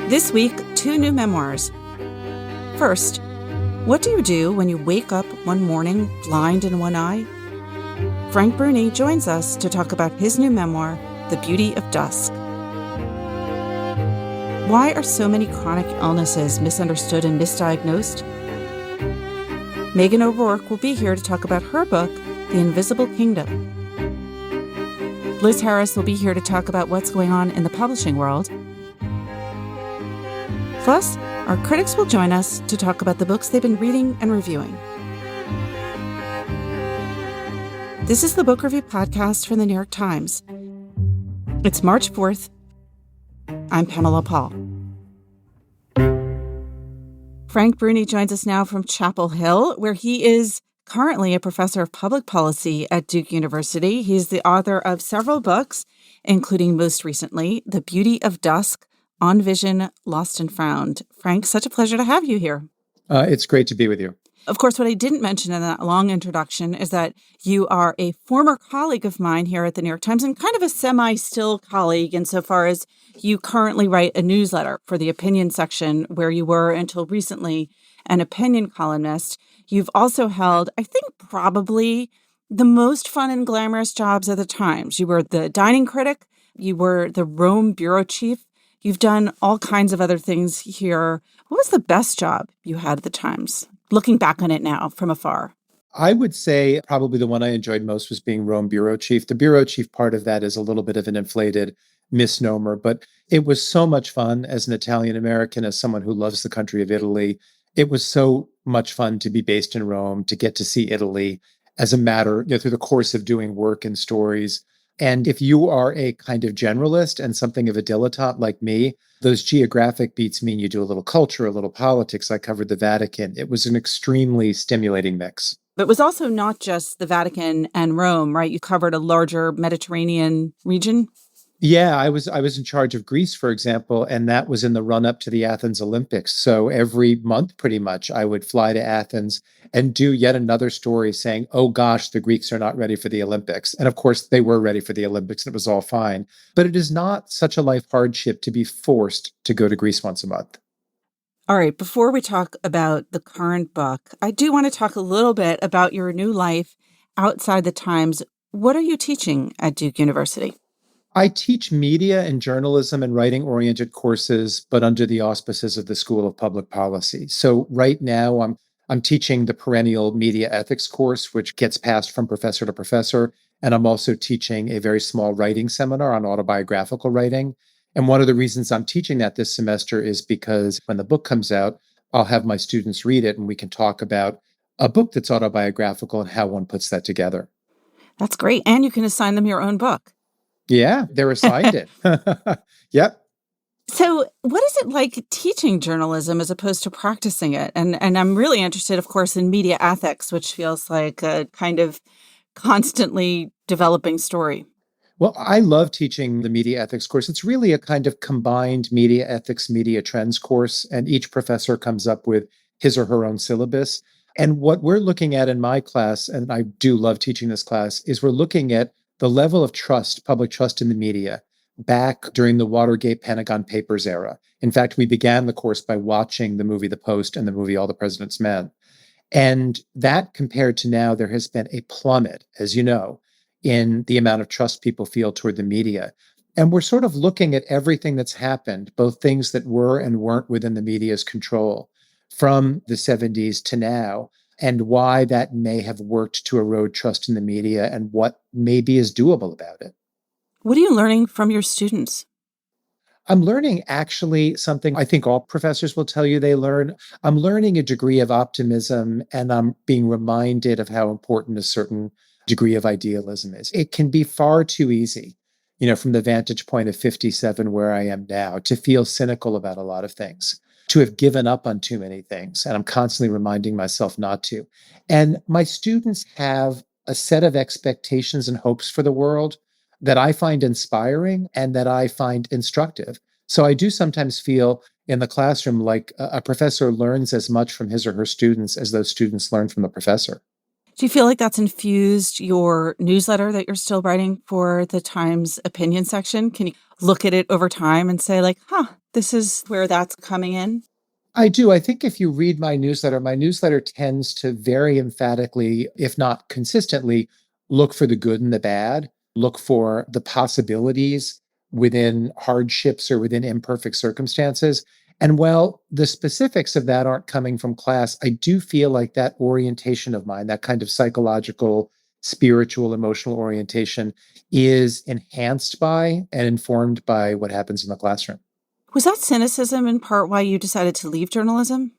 This week, 2 new memoirs. First, what do you do when you wake up one morning blind in one eye? Frank Bruni joins us to talk about his new memoir, The Beauty of Dusk. Why are so many chronic illnesses misunderstood and misdiagnosed? Megan O'Rourke will be here to talk about her book, The Invisible Kingdom. Liz Harris will be here to talk about what's going on in the publishing world. Plus, our critics will join us to talk about the books they've been reading and reviewing. This is the Book Review Podcast from the New York Times. It's March 4th. I'm Pamela Paul. Frank Bruni joins us now from Chapel Hill, where he is currently a professor of public policy at Duke University. He's the author of several books, including most recently, The Beauty of Dusk, On Vision, Lost and Found. Frank, such a pleasure to have you here. It's great to be with you. Of course, what I didn't mention in that long introduction is that you are a former colleague of mine here at the New York Times and kind of a semi-still colleague insofar as you currently write a newsletter for the opinion section where you were until recently an opinion columnist. You've also held, I think, probably the most fun and glamorous jobs at the Times. You were the dining critic. You were the Rome bureau chief. You've done all kinds of other things here. What was the best job you had at the Times, looking back on it now from afar? I would say probably the one I enjoyed most was being Rome bureau chief. The bureau chief part of that is a little bit of an inflated misnomer, but it was so much fun as an Italian American, as someone who loves the country of Italy. It was so much fun to be based in Rome, to get to see Italy as a matter, through the course of doing work and stories. And if you are a kind of generalist and something of a dilettante like me, those geographic beats mean you do a little culture, a little politics. I covered the Vatican. It was an extremely stimulating mix. But it was also not just the Vatican and Rome, right? You covered a larger Mediterranean region. Yeah, I was in charge of Greece, for example, and that was in the run-up to the Athens Olympics. So every month, pretty much, I would fly to Athens and do yet another story saying, oh gosh, the Greeks are not ready for the Olympics. And of course, they were ready for the Olympics and it was all fine. But it is not such a life hardship to be forced to go to Greece once a month. All right, before we talk about the current book, I do want to talk a little bit about your new life outside the Times. What are you teaching at Duke University? I teach media and journalism and writing-oriented courses, but under the auspices of the School of Public Policy. So right now, I'm teaching the perennial media ethics course, which gets passed from professor to professor. And I'm also teaching a very small writing seminar on autobiographical writing. And one of the reasons I'm teaching that this semester is because when the book comes out, I'll have my students read it and we can talk about a book that's autobiographical and how one puts that together. That's great. And you can assign them your own book. Yeah, they're assigned it. Yep. So what is it like teaching journalism as opposed to practicing it? And I'm really interested, of course, in media ethics, which feels like a kind of constantly developing story. Well, I love teaching the media ethics course. It's really a kind of combined media ethics, media trends course, and each professor comes up with his or her own syllabus. And what we're looking at in my class, and I do love teaching this class, is we're looking at the level of trust, public trust in the media, back during the Watergate Pentagon Papers era. In fact, we began the course by watching the movie The Post and the movie All the President's Men. And that compared to now, there has been a plummet, as you know, in the amount of trust people feel toward the media. And we're sort of looking at everything that's happened, both things that were and weren't within the media's control from the 70s to now, and why that may have worked to erode trust in the media and what maybe is doable about it. What are you learning from your students? I'm learning actually something I think all professors will tell you they learn. I'm learning a degree of optimism, and I'm being reminded of how important a certain degree of idealism is. It can be far too easy, from the vantage point of 57, where I am now, to feel cynical about a lot of things, to have given up on too many things. And I'm constantly reminding myself not to. And my students have a set of expectations and hopes for the world that I find inspiring and that I find instructive. So I do sometimes feel in the classroom like a professor learns as much from his or her students as those students learn from the professor. Do you feel like that's infused your newsletter that you're still writing for the Times opinion section? Can you look at it over time and say this is where that's coming in? I do. I think if you read my newsletter tends to very emphatically, if not consistently, look for the good and the bad, look for the possibilities within hardships or within imperfect circumstances. And while the specifics of that aren't coming from class, I do feel like that orientation of mine, that kind of psychological, spiritual, emotional orientation, is enhanced by and informed by what happens in the classroom. Was that cynicism in part why you decided to leave journalism?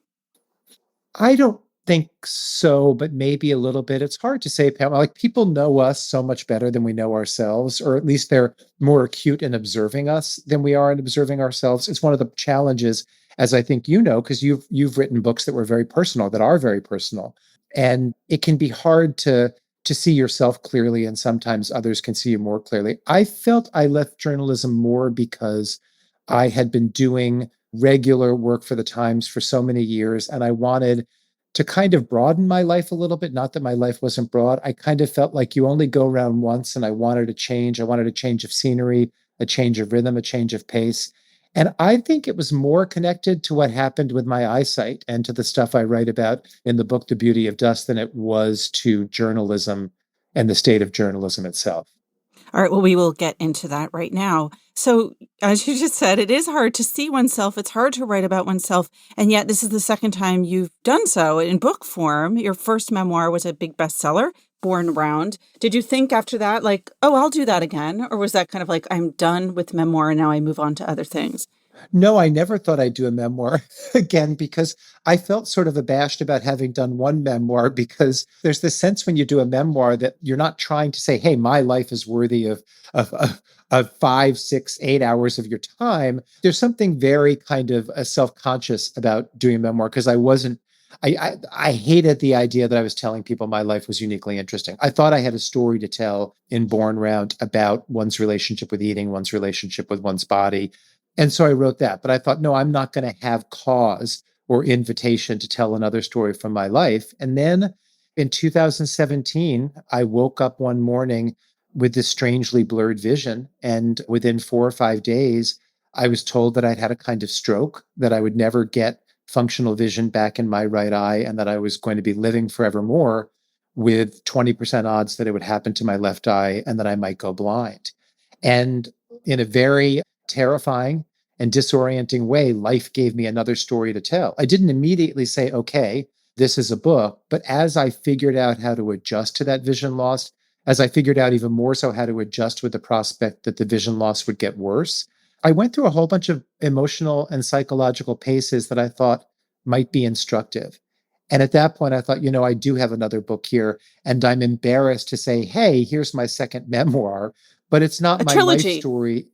I don't think so, but maybe a little bit. It's hard to say, Pam. Like people know us so much better than we know ourselves, or at least they're more acute in observing us than we are in observing ourselves. It's one of the challenges, as I think you know, because you've written books that were very personal, that are very personal. And it can be hard to see yourself clearly, and sometimes others can see you more clearly. I felt I left journalism more because I had been doing regular work for the Times for so many years, and I wanted to kind of broaden my life a little bit. Not that my life wasn't broad. I kind of felt like you only go around once, and I wanted a change. I wanted a change of scenery, a change of rhythm, a change of pace. And I think it was more connected to what happened with my eyesight and to the stuff I write about in the book, The Beauty of Dust, than it was to journalism and the state of journalism itself. All right, well, we will get into that right now. So, as you just said, it is hard to see oneself. It's hard to write about oneself. And yet, this is the second time you've done so in book form. Your first memoir was a big bestseller, Born Round. Did you think after that, like, oh, I'll do that again? Or was that kind of like, I'm done with memoir and now I move on to other things? No, I never thought I'd do a memoir again because I felt sort of abashed about having done one memoir because there's this sense when you do a memoir that you're not trying to say, hey, my life is worthy of 5, 6, 8 hours of your time. There's something very kind of self-conscious about doing a memoir because I hated the idea that I was telling people my life was uniquely interesting. I thought I had a story to tell in Born Round about one's relationship with eating, one's relationship with one's body, and so I wrote that. But I thought, no, I'm not going to have cause or invitation to tell another story from my life. And then in 2017, I woke up one morning with this strangely blurred vision. And within 4 or 5 days, I was told that I'd had a kind of stroke, that I would never get functional vision back in my right eye, and that I was going to be living forevermore with 20% odds that it would happen to my left eye and that I might go blind. And in a very terrifying and disorienting way, life gave me another story to tell. I didn't immediately say, okay, this is a book. But as I figured out how to adjust to that vision loss, as I figured out even more so how to adjust with the prospect that the vision loss would get worse, I went through a whole bunch of emotional and psychological paces that I thought might be instructive. And at that point, I thought, I do have another book here, and I'm embarrassed to say, hey, here's my second memoir, but it's not A my life trilogy. story.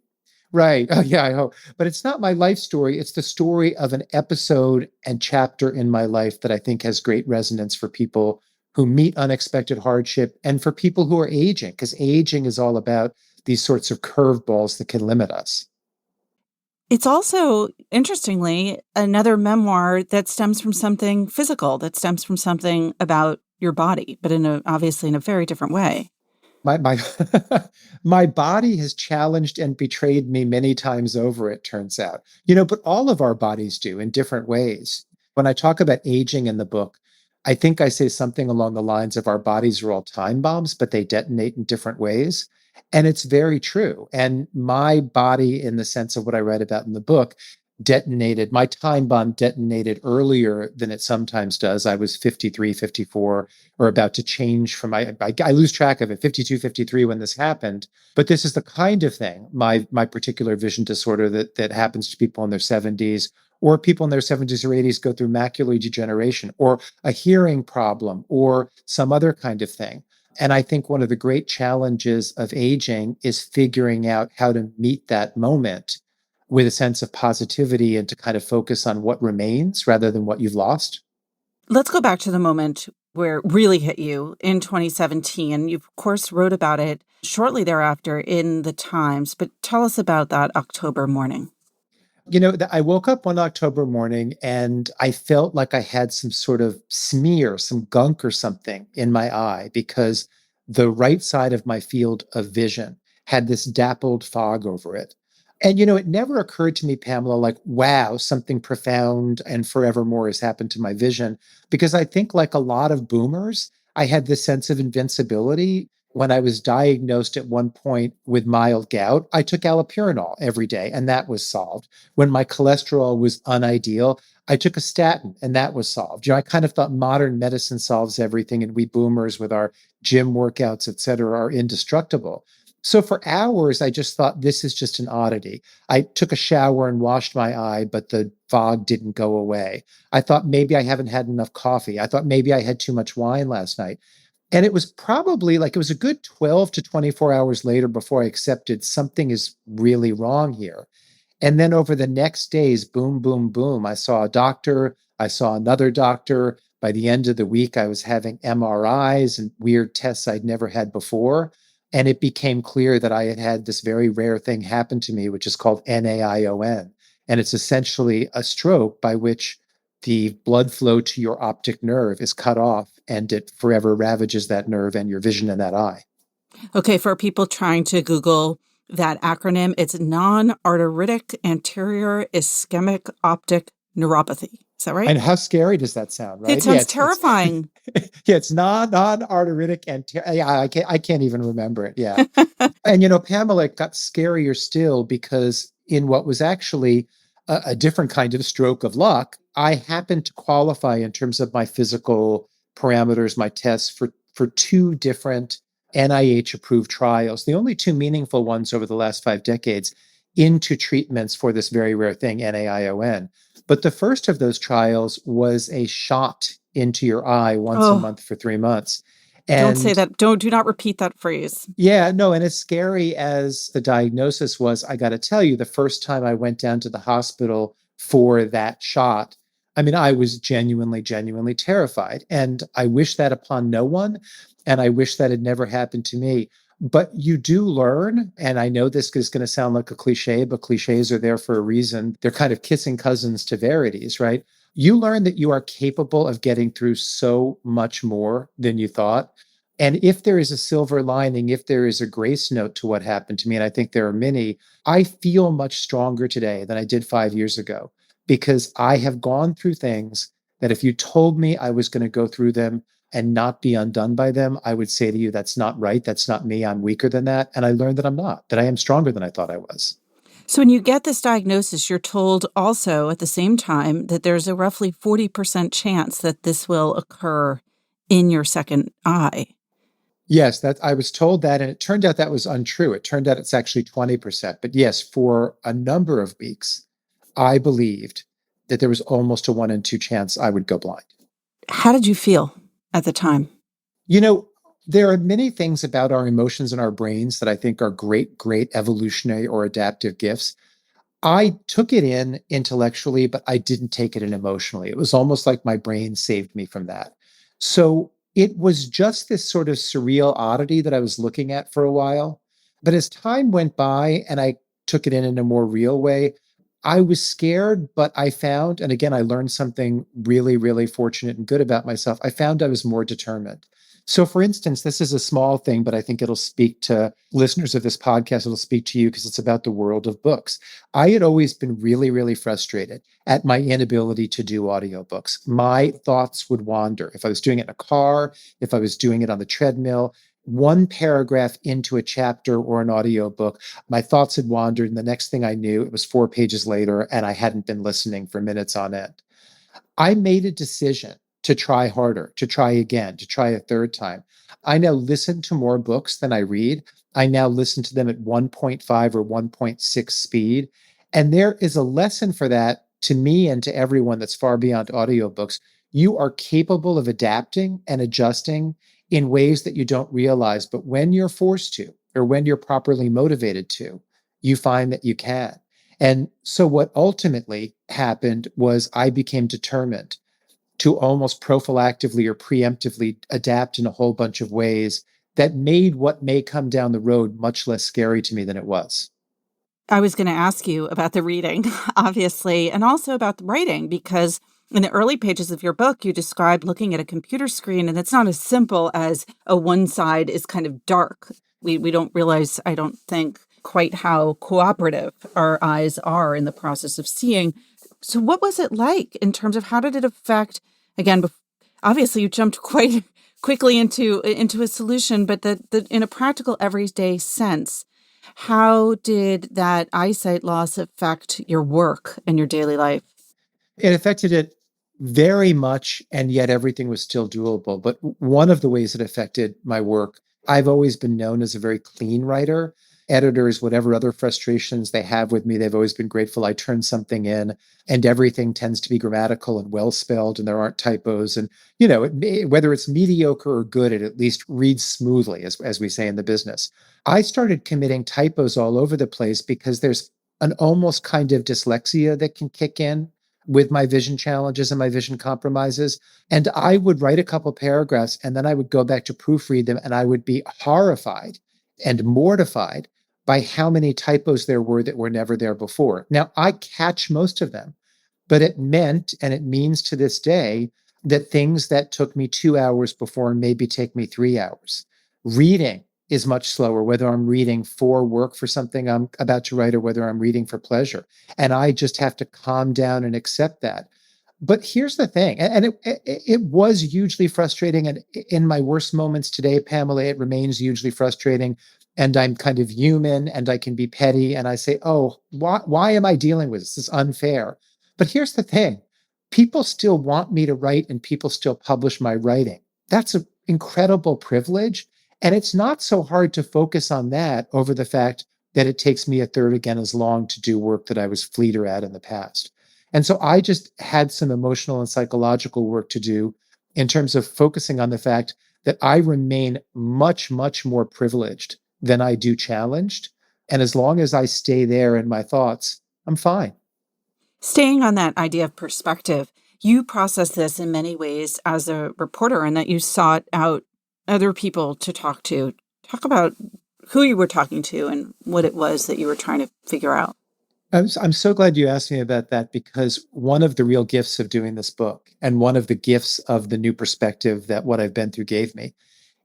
Right. Oh, yeah, I hope. But it's not my life story. It's the story of an episode and chapter in my life that I think has great resonance for people who meet unexpected hardship and for people who are aging, because aging is all about these sorts of curveballs that can limit us. It's also, interestingly, another memoir that stems from something physical, that stems from something about your body, but obviously in a very different way. My my body has challenged and betrayed me many times over, it turns out. But all of our bodies do in different ways. When I talk about aging in the book, I think I say something along the lines of our bodies are all time bombs, but they detonate in different ways. And it's very true. And my body, in the sense of what I write about in the book, detonated, my time bomb detonated earlier than it sometimes does. I was 53, 54, or about to change from I lose track of it, 52, 53 when this happened. But this is the kind of thing, my particular vision disorder that happens to people in their 70s, or people in their 70s or 80s go through macular degeneration, or a hearing problem, or some other kind of thing. And I think one of the great challenges of aging is figuring out how to meet that moment with a sense of positivity and to kind of focus on what remains rather than what you've lost. Let's go back to the moment where it really hit you in 2017. You, of course, wrote about it shortly thereafter in the Times, but tell us about that October morning. I woke up one October morning and I felt like I had some sort of smear, some gunk or something in my eye because the right side of my field of vision had this dappled fog over it. And, you know, it never occurred to me, Pamela, like, wow, something profound and forevermore has happened to my vision. Because I think, like a lot of boomers, I had this sense of invincibility. When I was diagnosed at one point with mild gout, I took allopurinol every day, and that was solved. When my cholesterol was unideal, I took a statin, and that was solved. You know, I kind of thought modern medicine solves everything, and we boomers with our gym workouts, et cetera, are indestructible. So for hours, I just thought this is just an oddity. I took a shower and washed my eye, but the fog didn't go away. I thought maybe I haven't had enough coffee. I thought maybe I had too much wine last night. And it was probably like it was a good 12 to 24 hours later before I accepted something is really wrong here. And then over the next days, boom, boom, boom, I saw a doctor. I saw another doctor. By the end of the week, I was having MRIs and weird tests I'd never had before. And it became clear that I had had this very rare thing happen to me, which is called NAION. And it's essentially a stroke by which the blood flow to your optic nerve is cut off and it forever ravages that nerve and your vision in that eye. Okay, for people trying to Google that acronym, it's non-arteritic anterior ischemic optic neuropathy. Is that right? And how scary does that sound, It right? Yeah, sounds terrifying. yeah, it's non-arteritic and yeah, I can't even remember it. Yeah. And you know, Pamela, it got scarier still because in what was actually a different kind of stroke of luck, I happened to qualify in terms of my physical parameters, my tests for two different NIH approved trials, the only two meaningful ones over the last 5 decades into treatments for this very rare thing, NAION. But the first of those trials was a shot into your eye once a Oh, month for 3 months. don't say And that. Do not repeat that phrase. yeah, no, and as scary as the diagnosis was, I got to tell you, the first time I went down to the hospital for that shot, I mean, I was genuinely, genuinely terrified. And I wish that upon no one. And I wish that had never happened to me. But you do learn, and I know this is going to sound like a cliche, but cliches are there for a reason. They're kind of kissing cousins to verities, right? You learn that you are capable of getting through so much more than you thought. And if there is a silver lining, if there is a grace note to what happened to me, and I think there are many, I feel much stronger today than I did 5 years ago because I have gone through things that if you told me I was going to go through them and not be undone by them, I would say to you, that's not right. That's not me. I'm weaker than that. And I learned that I'm not, that I am stronger than I thought I was. So when you get this diagnosis, you're told also at the same time that there's a roughly 40% chance that this will occur in your second eye. Yes, that I was told that, and it turned out that was untrue. It turned out it's actually 20%. But yes, for a number of weeks, I believed that there was almost a 1 in 2 chance I would go blind. How did you feel at the time? You know, there are many things about our emotions and our brains that I think are great, great evolutionary or adaptive gifts. I took it in intellectually, but I didn't take it in emotionally. It was almost like my brain saved me from that. So it was just this sort of surreal oddity that I was looking at for a while. But as time went by and I took it in a more real way, I was scared, but I found, and again, I learned something really, really fortunate and good about myself. I found I was more determined. So, for instance, this is a small thing, but I think it'll speak to listeners of this podcast. It'll speak to you because it's about the world of books. I had always been really, really frustrated at my inability to do audiobooks. My thoughts would wander. If I was doing it in a car, if I was doing it on the treadmill, one paragraph into a chapter or an audiobook, my thoughts had wandered. And the next thing I knew, it was 4 pages later, and I hadn't been listening for minutes on end. I made a decision to try harder, to try again, to try a third time. I now listen to more books than I read. I now listen to them at 1.5 or 1.6 speed. And there is a lesson for that to me and to everyone that's far beyond audiobooks. You are capable of adapting and adjusting in ways that you don't realize. But when you're forced to, or when you're properly motivated to, you find that you can. And so what ultimately happened was I became determined to almost prophylactively or preemptively adapt in a whole bunch of ways that made what may come down the road much less scary to me than it was. I was going to ask you about the reading, obviously, and also about the writing, because in the early pages of your book, you described looking at a computer screen, and it's not as simple as one side is kind of dark. We don't realize, I don't think, quite how cooperative our eyes are in the process of seeing. So what was it like in terms of how did it affect, again, obviously you jumped quite quickly into a solution, but the in a practical everyday sense, how did that eyesight loss affect your work and your daily life? It affected it very much, and yet everything was still doable. But one of the ways it affected my work, I've always been known as a very clean writer. Editors, whatever other frustrations they have with me, they've always been grateful I turn something in, and everything tends to be grammatical and well spelled, and there aren't typos. And whether it's mediocre or good, it at least reads smoothly, as we say in the business. I started committing typos all over the place because there's an almost kind of dyslexia that can kick in with my vision challenges and my vision compromises. And I would write a couple paragraphs and then I would go back to proofread them and I would be horrified and mortified by how many typos there were that were never there before. Now, I catch most of them, but it meant, and it means to this day, that things that took me 2 hours before maybe take me 3 hours. Reading is much slower, whether I'm reading for work for something I'm about to write or whether I'm reading for pleasure. And I just have to calm down and accept that. But here's the thing, and it was hugely frustrating. And in my worst moments today, Pamela, it remains hugely frustrating. And I'm kind of human and I can be petty. And I say, oh, why am I dealing with this? This is unfair. But here's the thing, people still want me to write and people still publish my writing. That's an incredible privilege. And it's not so hard to focus on that over the fact that it takes me a third again as long to do work that I was fleeter at in the past. And so I just had some emotional and psychological work to do in terms of focusing on the fact that I remain much, much more privileged than I do challenged. And as long as I stay there in my thoughts, I'm fine. Staying on that idea of perspective, you process this in many ways as a reporter, and that you sought out other people to talk to. Talk about who you were talking to and what it was that you were trying to figure out. I'm so glad you asked me about that because one of the real gifts of doing this book and one of the gifts of the new perspective that what I've been through gave me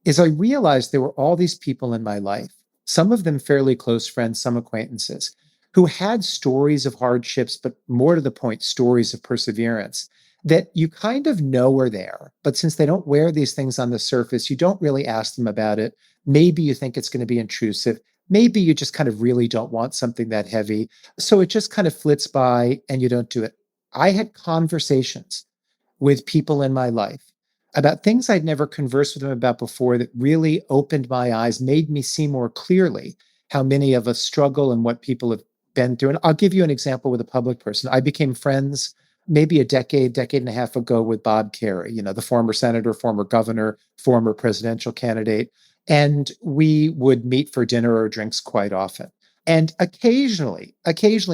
is I realized there were all these people in my life, some of them fairly close friends, some acquaintances, who had stories of hardships, but more to the point, stories of perseverance that you kind of know are there. But since they don't wear these things on the surface, you don't really ask them about it. Maybe you think it's going to be intrusive. Maybe you just kind of really don't want something that heavy. So it just kind of flits by and you don't do it. I had conversations with people in my life about things I'd never conversed with them about before that really opened my eyes, made me see more clearly how many of us struggle and what people have been through. And I'll give you an example with a public person. I became friends maybe a decade and a half ago with Bob Kerrey, the former senator, former governor, former presidential candidate. And we would meet for dinner or drinks quite often. And occasionally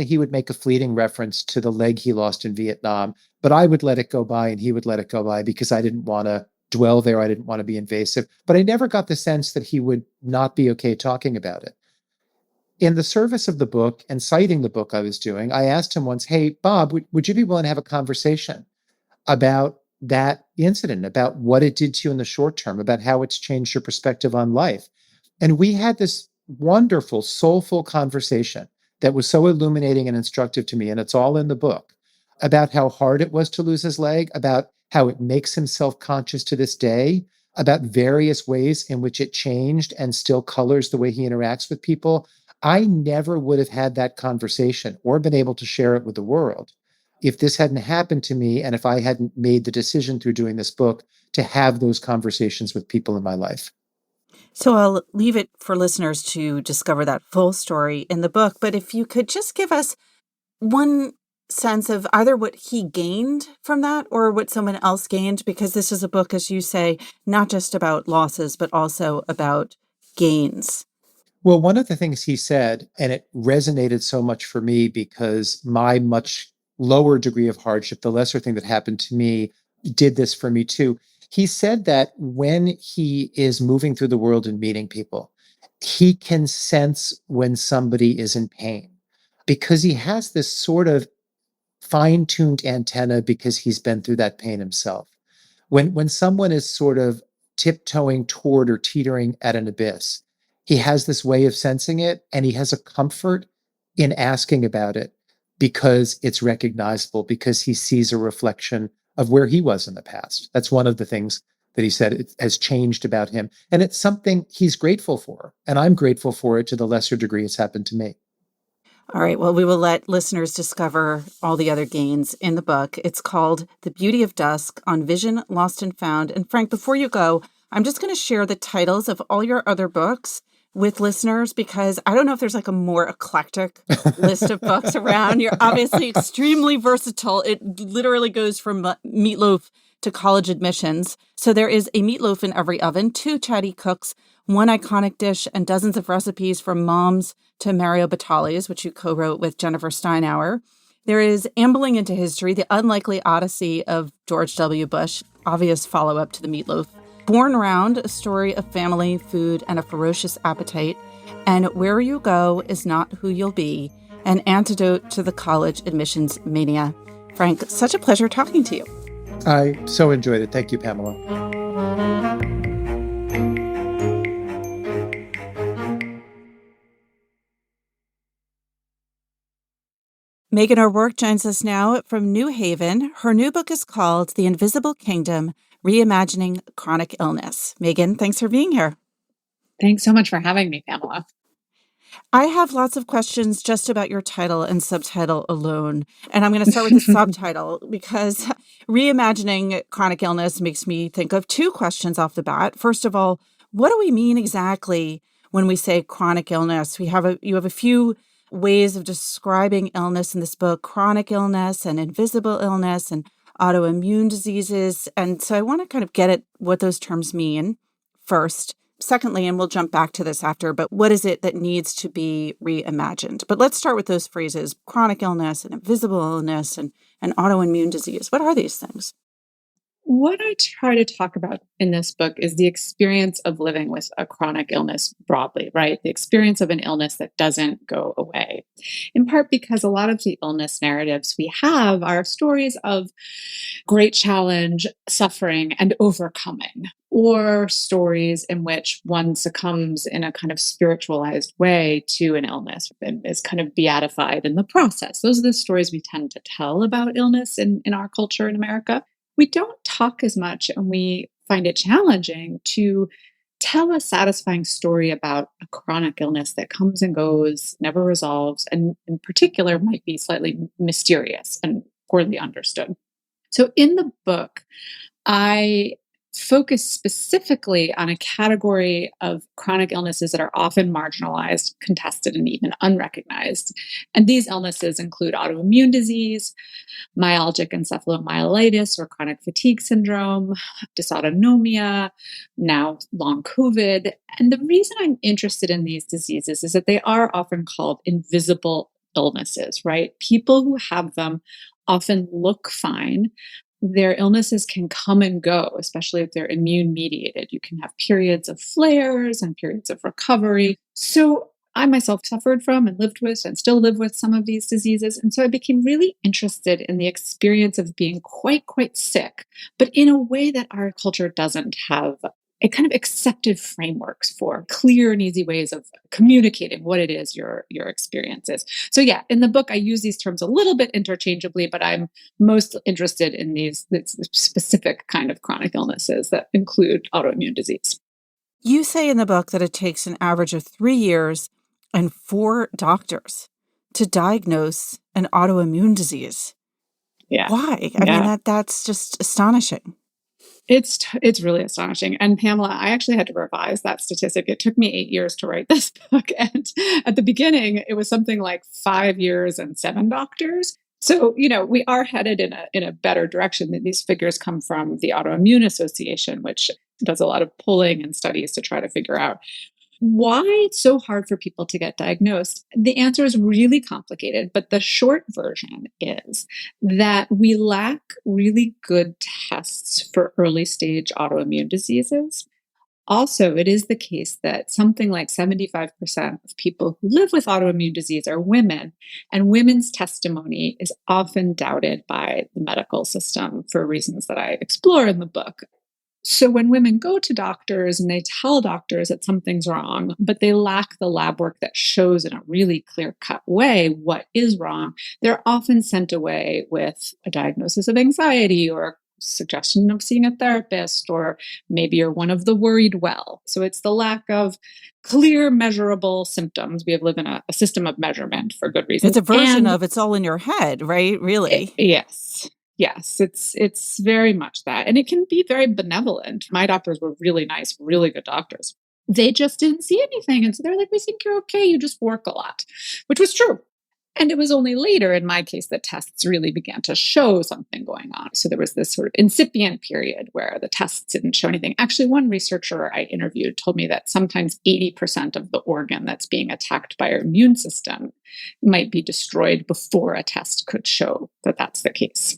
he would make a fleeting reference to the leg he lost in Vietnam, but I would let it go by and he would let it go by because I didn't want to dwell there. I didn't want to be invasive, but I never got the sense that he would not be okay talking about it. In the service of the book and citing the book I was doing, I asked him once, hey, Bob, would you be willing to have a conversation about that incident, about what it did to you in the short term, about how it's changed your perspective on life? And we had this wonderful, soulful conversation that was so illuminating and instructive to me. And it's all in the book about how hard it was to lose his leg, about how it makes him self-conscious to this day, about various ways in which it changed and still colors the way he interacts with people. I never would have had that conversation or been able to share it with the world if this hadn't happened to me and if I hadn't made the decision through doing this book to have those conversations with people in my life. So I'll leave it for listeners to discover that full story in the book. But if you could just give us one sense of either what he gained from that or what someone else gained, because this is a book, as you say, not just about losses, but also about gains. Well, one of the things he said, and it resonated so much for me because my much lower degree of hardship, the lesser thing that happened to me, did this for me too. He said that when he is moving through the world and meeting people, he can sense when somebody is in pain because he has this sort of fine-tuned antenna because he's been through that pain himself. When someone is sort of tiptoeing toward or teetering at an abyss, he has this way of sensing it, and he has a comfort in asking about it because it's recognizable, because he sees a reflection of where he was in the past. That's one of the things that he said it has changed about him. And it's something he's grateful for. And I'm grateful for it to the lesser degree it's happened to me. All right. Well, we will let listeners discover all the other gains in the book. It's called The Beauty of Dusk on Vision, Lost and Found. And Frank, before you go, I'm just going to share the titles of all your other books with listeners because I don't know if there's like a more eclectic list of books around. You're obviously extremely versatile. It literally goes from meatloaf to college admissions. So there is a meatloaf in every oven, 2 chatty cooks, 1 iconic dish, and dozens of recipes from moms to Mario Batali's, which you co-wrote with Jennifer Steinauer. There is Ambling into History, the unlikely odyssey of George W. Bush, obvious follow-up to the meatloaf. Born Around, a story of family, food, and a ferocious appetite. And Where You Go Is Not Who You'll Be, an antidote to the college admissions mania. Frank, such a pleasure talking to you. I so enjoyed it. Thank you, Pamela. Megan O'Rourke joins us now from New Haven. Her new book is called The Invisible Kingdom, Reimagining Chronic Illness. Megan, thanks for being here. Thanks so much for having me, Pamela. I have lots of questions just about your title and subtitle alone. And I'm going to start with the subtitle because reimagining chronic illness makes me think of 2 questions off the bat. First of all, what do we mean exactly when we say chronic illness? You have a few ways of describing illness in this book: chronic illness and invisible illness and autoimmune diseases. And so I want to kind of get at what those terms mean first. Secondly, and we'll jump back to this after, but what is it that needs to be reimagined? But let's start with those phrases: chronic illness and invisible illness and autoimmune disease. What are these things? What I try to talk about in this book is the experience of living with a chronic illness broadly, right? The experience of an illness that doesn't go away. In part because a lot of the illness narratives we have are stories of great challenge, suffering, and overcoming, or stories in which one succumbs in a kind of spiritualized way to an illness and is kind of beatified in the process. Those are the stories we tend to tell about illness in our culture in America. We don't talk as much, and we find it challenging to tell a satisfying story about a chronic illness that comes and goes, never resolves, and in particular might be slightly mysterious and poorly understood. So in the book, I focus specifically on a category of chronic illnesses that are often marginalized, contested, and even unrecognized. And these illnesses include autoimmune disease, myalgic encephalomyelitis or chronic fatigue syndrome, dysautonomia, now long COVID. And the reason I'm interested in these diseases is that they are often called invisible illnesses, right? People who have them often look fine. Their illnesses can come and go, especially if they're immune mediated. You can have periods of flares and periods of recovery. So I myself suffered from and lived with and still live with some of these diseases. And so I became really interested in the experience of being quite sick, but in a way that our culture doesn't have a kind of accepted frameworks for clear and easy ways of communicating what it is your experience is. So yeah, in the book, I use these terms a little bit interchangeably, but I'm most interested in these specific kind of chronic illnesses that include autoimmune disease. You say in the book that it takes an average of 3 years and 4 doctors to diagnose an autoimmune disease. Yeah. Why? I mean, that's just astonishing. It's really astonishing. And Pamela, I actually had to revise that statistic. It took me 8 years to write this book. And at the beginning, it was something like 5 years and 7 doctors. So, we are headed in a better direction. These figures come from the Autoimmune Association, which does a lot of polling and studies to try to figure out why it's so hard for people to get diagnosed. The answer is really complicated, but the short version is that we lack really good tests for early stage autoimmune diseases. Also, it is the case that something like 75% of people who live with autoimmune disease are women, and women's testimony is often doubted by the medical system for reasons that I explore in the book. So when women go to doctors and they tell doctors that something's wrong, but they lack the lab work that shows in a really clear-cut way what is wrong, they're often sent away with a diagnosis of anxiety or a suggestion of seeing a therapist, or maybe you're one of the worried well. So it's the lack of clear, measurable symptoms. We have live in a system of measurement for good It's reasons. a version of it's all in your head, right? Really. Yes. Yes, it's very much that. And it can be very benevolent. My doctors were really nice, really good doctors. They just didn't see anything. And so they're like, we think you're okay. You just work a lot, which was true. And it was only later in my case that tests really began to show something going on. So there was this sort of incipient period where the tests didn't show anything. Actually, one researcher I interviewed told me that sometimes 80% of the organ that's being attacked by our immune system might be destroyed before a test could show that that's the case.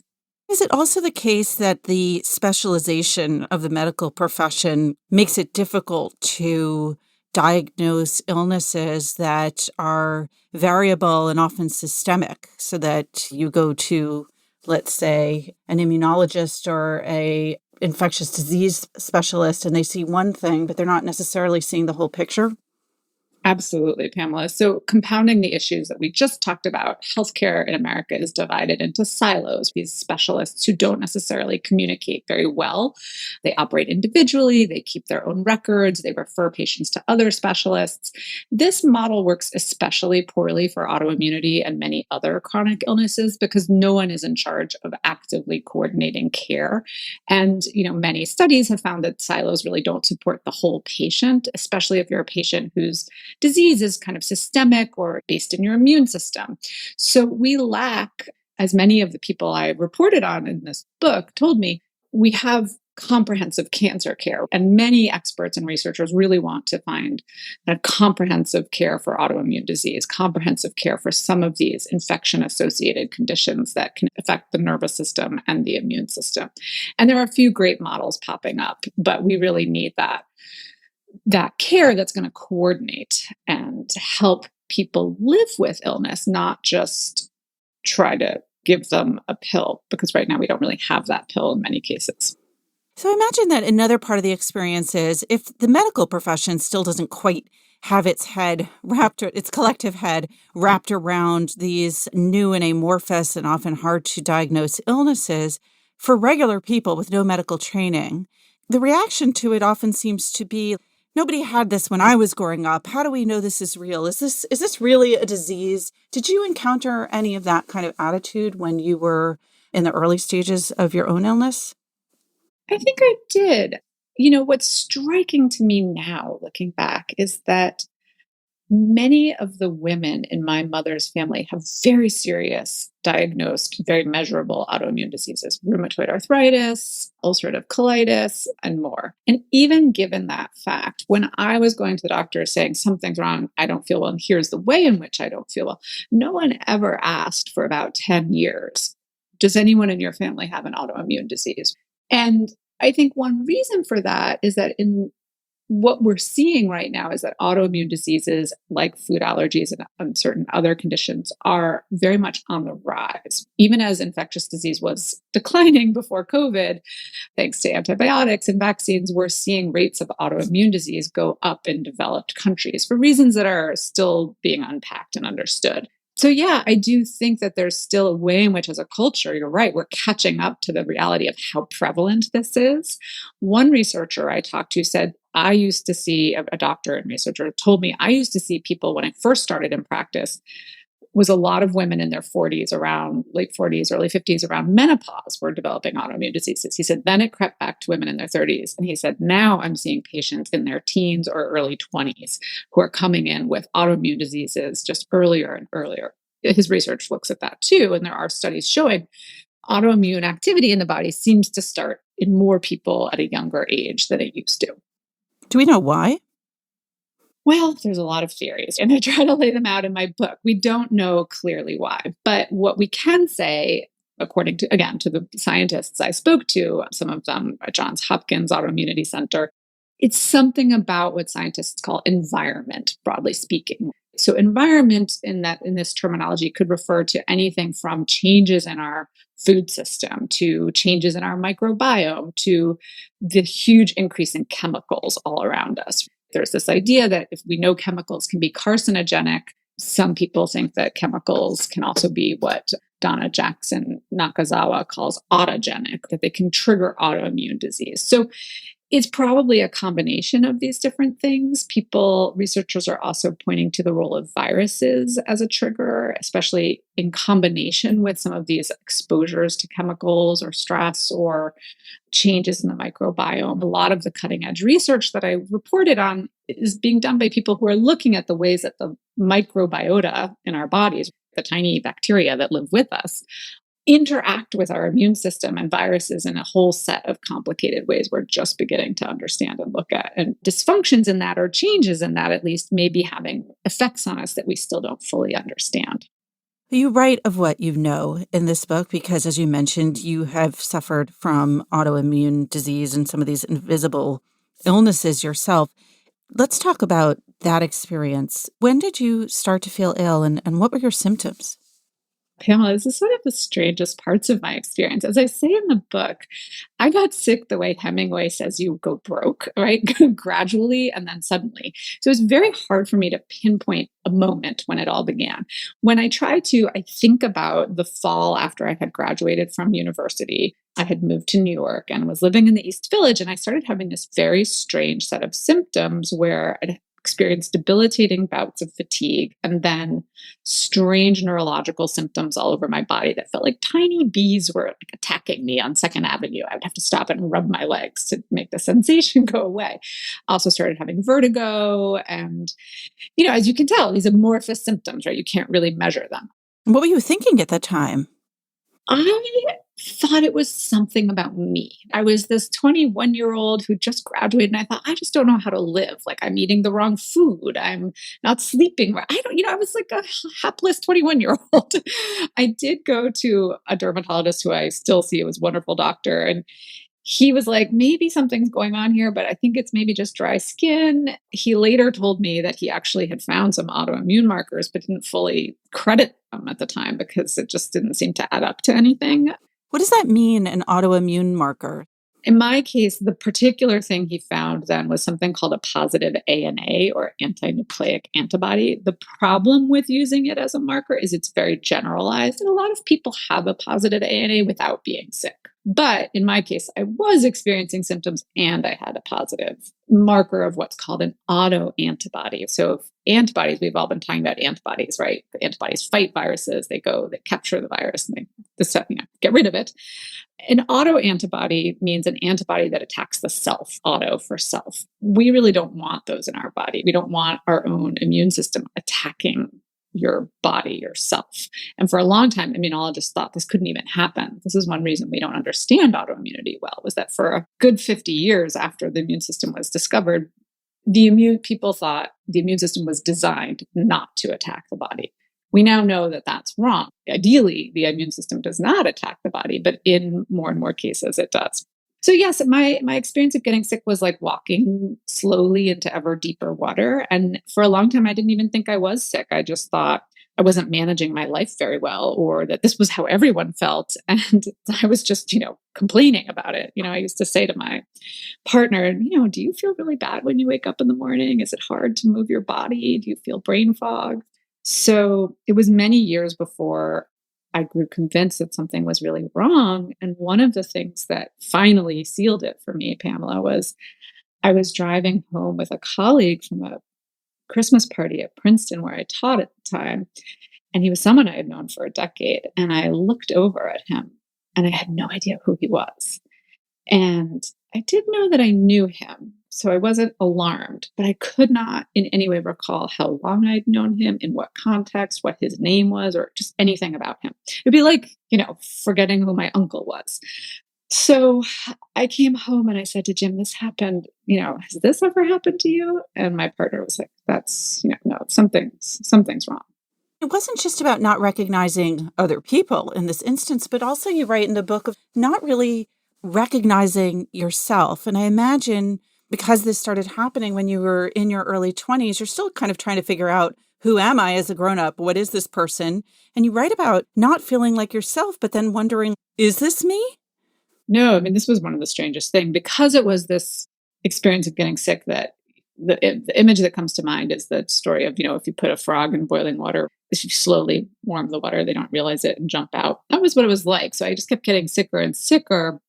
Is it also the case that the specialization of the medical profession makes it difficult to diagnose illnesses that are variable and often systemic, so that you go to, let's say, an immunologist or a infectious disease specialist and they see one thing, but they're not necessarily seeing the whole picture? Absolutely, Pamela. So, compounding the issues that we just talked about, healthcare in America is divided into silos, these specialists who don't necessarily communicate very well. They operate individually, they keep their own records, they refer patients to other specialists. This model works especially poorly for autoimmunity and many other chronic illnesses because no one is in charge of actively coordinating care. And, many studies have found that silos really don't support the whole patient, especially if you're a patient who's disease is kind of systemic or based in your immune system. So we lack, as many of the people I reported on in this book told me, we have comprehensive cancer care. And many experts and researchers really want to find a comprehensive care for autoimmune disease, comprehensive care for some of these infection-associated conditions that can affect the nervous system and the immune system. And there are a few great models popping up, but we really need that care that's going to coordinate and help people live with illness, not just try to give them a pill, because right now we don't really have that pill in many cases. So I imagine that another part of the experience is if the medical profession still doesn't quite have its collective head wrapped around these new and amorphous and often hard to diagnose illnesses, for regular people with no medical training, the reaction to it often seems to be, nobody had this when I was growing up. How do we know this is real? Is this really a disease? Did you encounter any of that kind of attitude when you were in the early stages of your own illness? I think I did. What's striking to me now, looking back, is that many of the women in my mother's family have very serious, diagnosed, very measurable autoimmune diseases, rheumatoid arthritis, ulcerative colitis, and more. And even given that fact, when I was going to the doctor saying something's wrong, I don't feel well, and here's the way in which I don't feel well, no one ever asked for about 10 years, does anyone in your family have an autoimmune disease? And I think one reason for that is that in what we're seeing right now is that autoimmune diseases like food allergies and certain other conditions are very much on the rise. Even as infectious disease was declining before COVID, thanks to antibiotics and vaccines, we're seeing rates of autoimmune disease go up in developed countries for reasons that are still being unpacked and understood. So yeah, I do think that there's still a way in which as a culture, you're right, we're catching up to the reality of how prevalent this is. One researcher I talked to said, I used to see a doctor and researcher told me I used to see people when I first started in practice was a lot of women in their 40s, around late 40s, early 50s, around menopause were developing autoimmune diseases. He said, then it crept back to women in their 30s. And he said, now I'm seeing patients in their teens or early 20s who are coming in with autoimmune diseases just earlier and earlier. His research looks at that too. And there are studies showing autoimmune activity in the body seems to start in more people at a younger age than it used to. Do we know why? Well, there's a lot of theories, and I try to lay them out in my book. We don't know clearly why, but what we can say, according to, again, to the scientists I spoke to, some of them at Johns Hopkins Autoimmunity Center, it's something about what scientists call environment, broadly speaking. So environment in this terminology could refer to anything from changes in our food system to changes in our microbiome to the huge increase in chemicals all around us. There's this idea that if we know chemicals can be carcinogenic, some people think that chemicals can also be what Donna Jackson Nakazawa calls autogenic, that they can trigger autoimmune disease. So it's probably a combination of these different things. Researchers are also pointing to the role of viruses as a trigger, especially in combination with some of these exposures to chemicals or stress or changes in the microbiome. A lot of the cutting edge research that I reported on is being done by people who are looking at the ways that the microbiota in our bodies, the tiny bacteria that live with us, interact with our immune system and viruses in a whole set of complicated ways we're just beginning to understand and look at. And dysfunctions in that, or changes in that at least, may be having effects on us that we still don't fully understand. You write of what you know in this book because, as you mentioned, you have suffered from autoimmune disease and some of these invisible illnesses yourself. Let's talk about that experience. When did you start to feel ill, and what were your symptoms? Pamela, this is one of the strangest parts of my experience. As I say in the book, I got sick the way Hemingway says you go broke, right? Gradually and then suddenly. So it's very hard for me to pinpoint a moment when it all began. When I think about the fall after I had graduated from university. I had moved to New York and was living in the East Village, and I started having this very strange set of symptoms where I'd experienced debilitating bouts of fatigue and then strange neurological symptoms all over my body that felt like tiny bees were attacking me on Second Avenue. I would have to stop and rub my legs to make the sensation go away. I also started having vertigo and, as you can tell, these amorphous symptoms, right? You can't really measure them. What were you thinking at the time? I thought it was something about me. I was this 21-year-old who just graduated, and I thought, I just don't know how to live. Like, I'm eating the wrong food. I'm not sleeping right. I was like a hapless 21-year-old. I did go to a dermatologist who I still see was a wonderful doctor. And he was like, maybe something's going on here, but I think it's maybe just dry skin. He later told me that he actually had found some autoimmune markers, but didn't fully credit them at the time because it just didn't seem to add up to anything. What does that mean, an autoimmune marker? In my case, the particular thing he found then was something called a positive ANA, or anti-nucleic antibody. The problem with using it as a marker is it's very generalized, and a lot of people have a positive ANA without being sick. But in my case, I was experiencing symptoms and I had a positive marker of what's called an autoantibody. So antibodies, we've all been talking about antibodies, right? The antibodies fight viruses, they capture the virus and get rid of it. An autoantibody means an antibody that attacks the self, auto for self. We really don't want those in our body. We don't want our own immune system attacking your body, yourself. And for a long time, immunologists thought this couldn't even happen. This is one reason we don't understand autoimmunity well, was that for a good 50 years after the immune system was discovered, people thought the immune system was designed not to attack the body. We now know that that's wrong. Ideally, the immune system does not attack the body, but in more and more cases, it does. So yes, my experience of getting sick was like walking slowly into ever deeper water. And for a long time, I didn't even think I was sick. I just thought I wasn't managing my life very well, or that this was how everyone felt. And I was just, complaining about it. I used to say to my partner, do you feel really bad when you wake up in the morning? Is it hard to move your body? Do you feel brain fog? So it was many years before I grew convinced that something was really wrong. And one of the things that finally sealed it for me, Pamela, was I was driving home with a colleague from a Christmas party at Princeton where I taught at the time. And he was someone I had known for a decade. And I looked over at him and I had no idea who he was. And I did know that I knew him, so I wasn't alarmed, but I could not in any way recall how long I'd known him, in what context, what his name was, or just anything about him. It'd be like, forgetting who my uncle was. So I came home and I said to Jim, this happened, has this ever happened to you? And my partner was like, that's, no, something's wrong. It wasn't just about not recognizing other people in this instance, but also you write in the book of not really recognizing yourself. And I imagine because this started happening when you were in your early 20s, you're still kind of trying to figure out who am I as a grown-up? What is this person? And you write about not feeling like yourself, but then wondering, is this me? No, I mean, this was one of the strangest things because it was this experience of getting sick that the image that comes to mind is the story of, if you put a frog in boiling water, if you slowly warm the water, they don't realize it and jump out. That was what it was like. So I just kept getting sicker and sicker,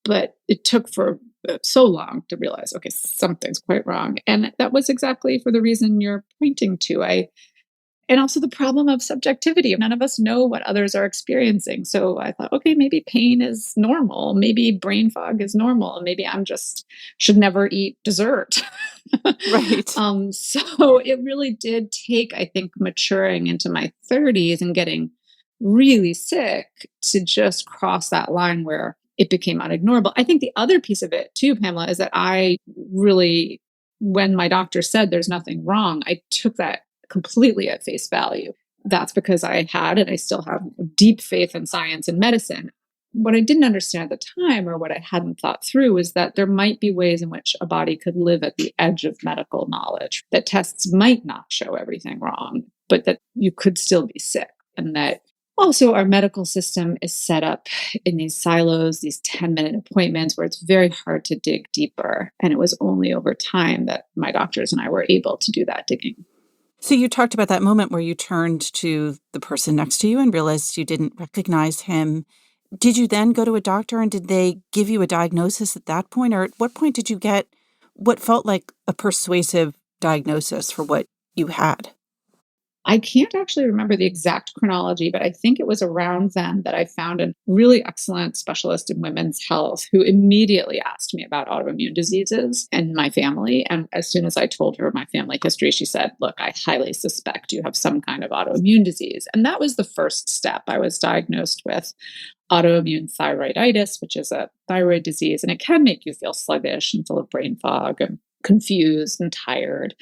but it took for so long to realize, okay, something's quite wrong. And that was exactly for the reason you're pointing to. And also the problem of subjectivity. None of us know what others are experiencing. So I thought, okay, maybe pain is normal. Maybe brain fog is normal. Maybe I'm just should never eat dessert. Right. So it really did take, I think, maturing into my 30s and getting really sick to just cross that line where it became unignorable. I think the other piece of it too, Pamela, is that I really, when my doctor said there's nothing wrong, I took that completely at face value. That's because I had, and I still have, deep faith in science and medicine. What I didn't understand at the time, or what I hadn't thought through, was that there might be ways in which a body could live at the edge of medical knowledge, that tests might not show everything wrong, but that you could still be sick. And that also our medical system is set up in these silos, these 10-minute appointments where it's very hard to dig deeper. And it was only over time that my doctors and I were able to do that digging. So you talked about that moment where you turned to the person next to you and realized you didn't recognize him. Did you then go to a doctor and did they give you a diagnosis at that point? Or at what point did you get what felt like a persuasive diagnosis for what you had? I can't actually remember the exact chronology, but I think it was around then that I found a really excellent specialist in women's health who immediately asked me about autoimmune diseases and my family. And as soon as I told her my family history, she said, look, I highly suspect you have some kind of autoimmune disease. And that was the first step. I was diagnosed with autoimmune thyroiditis, which is a thyroid disease, and it can make you feel sluggish and full of brain fog and confused and tired.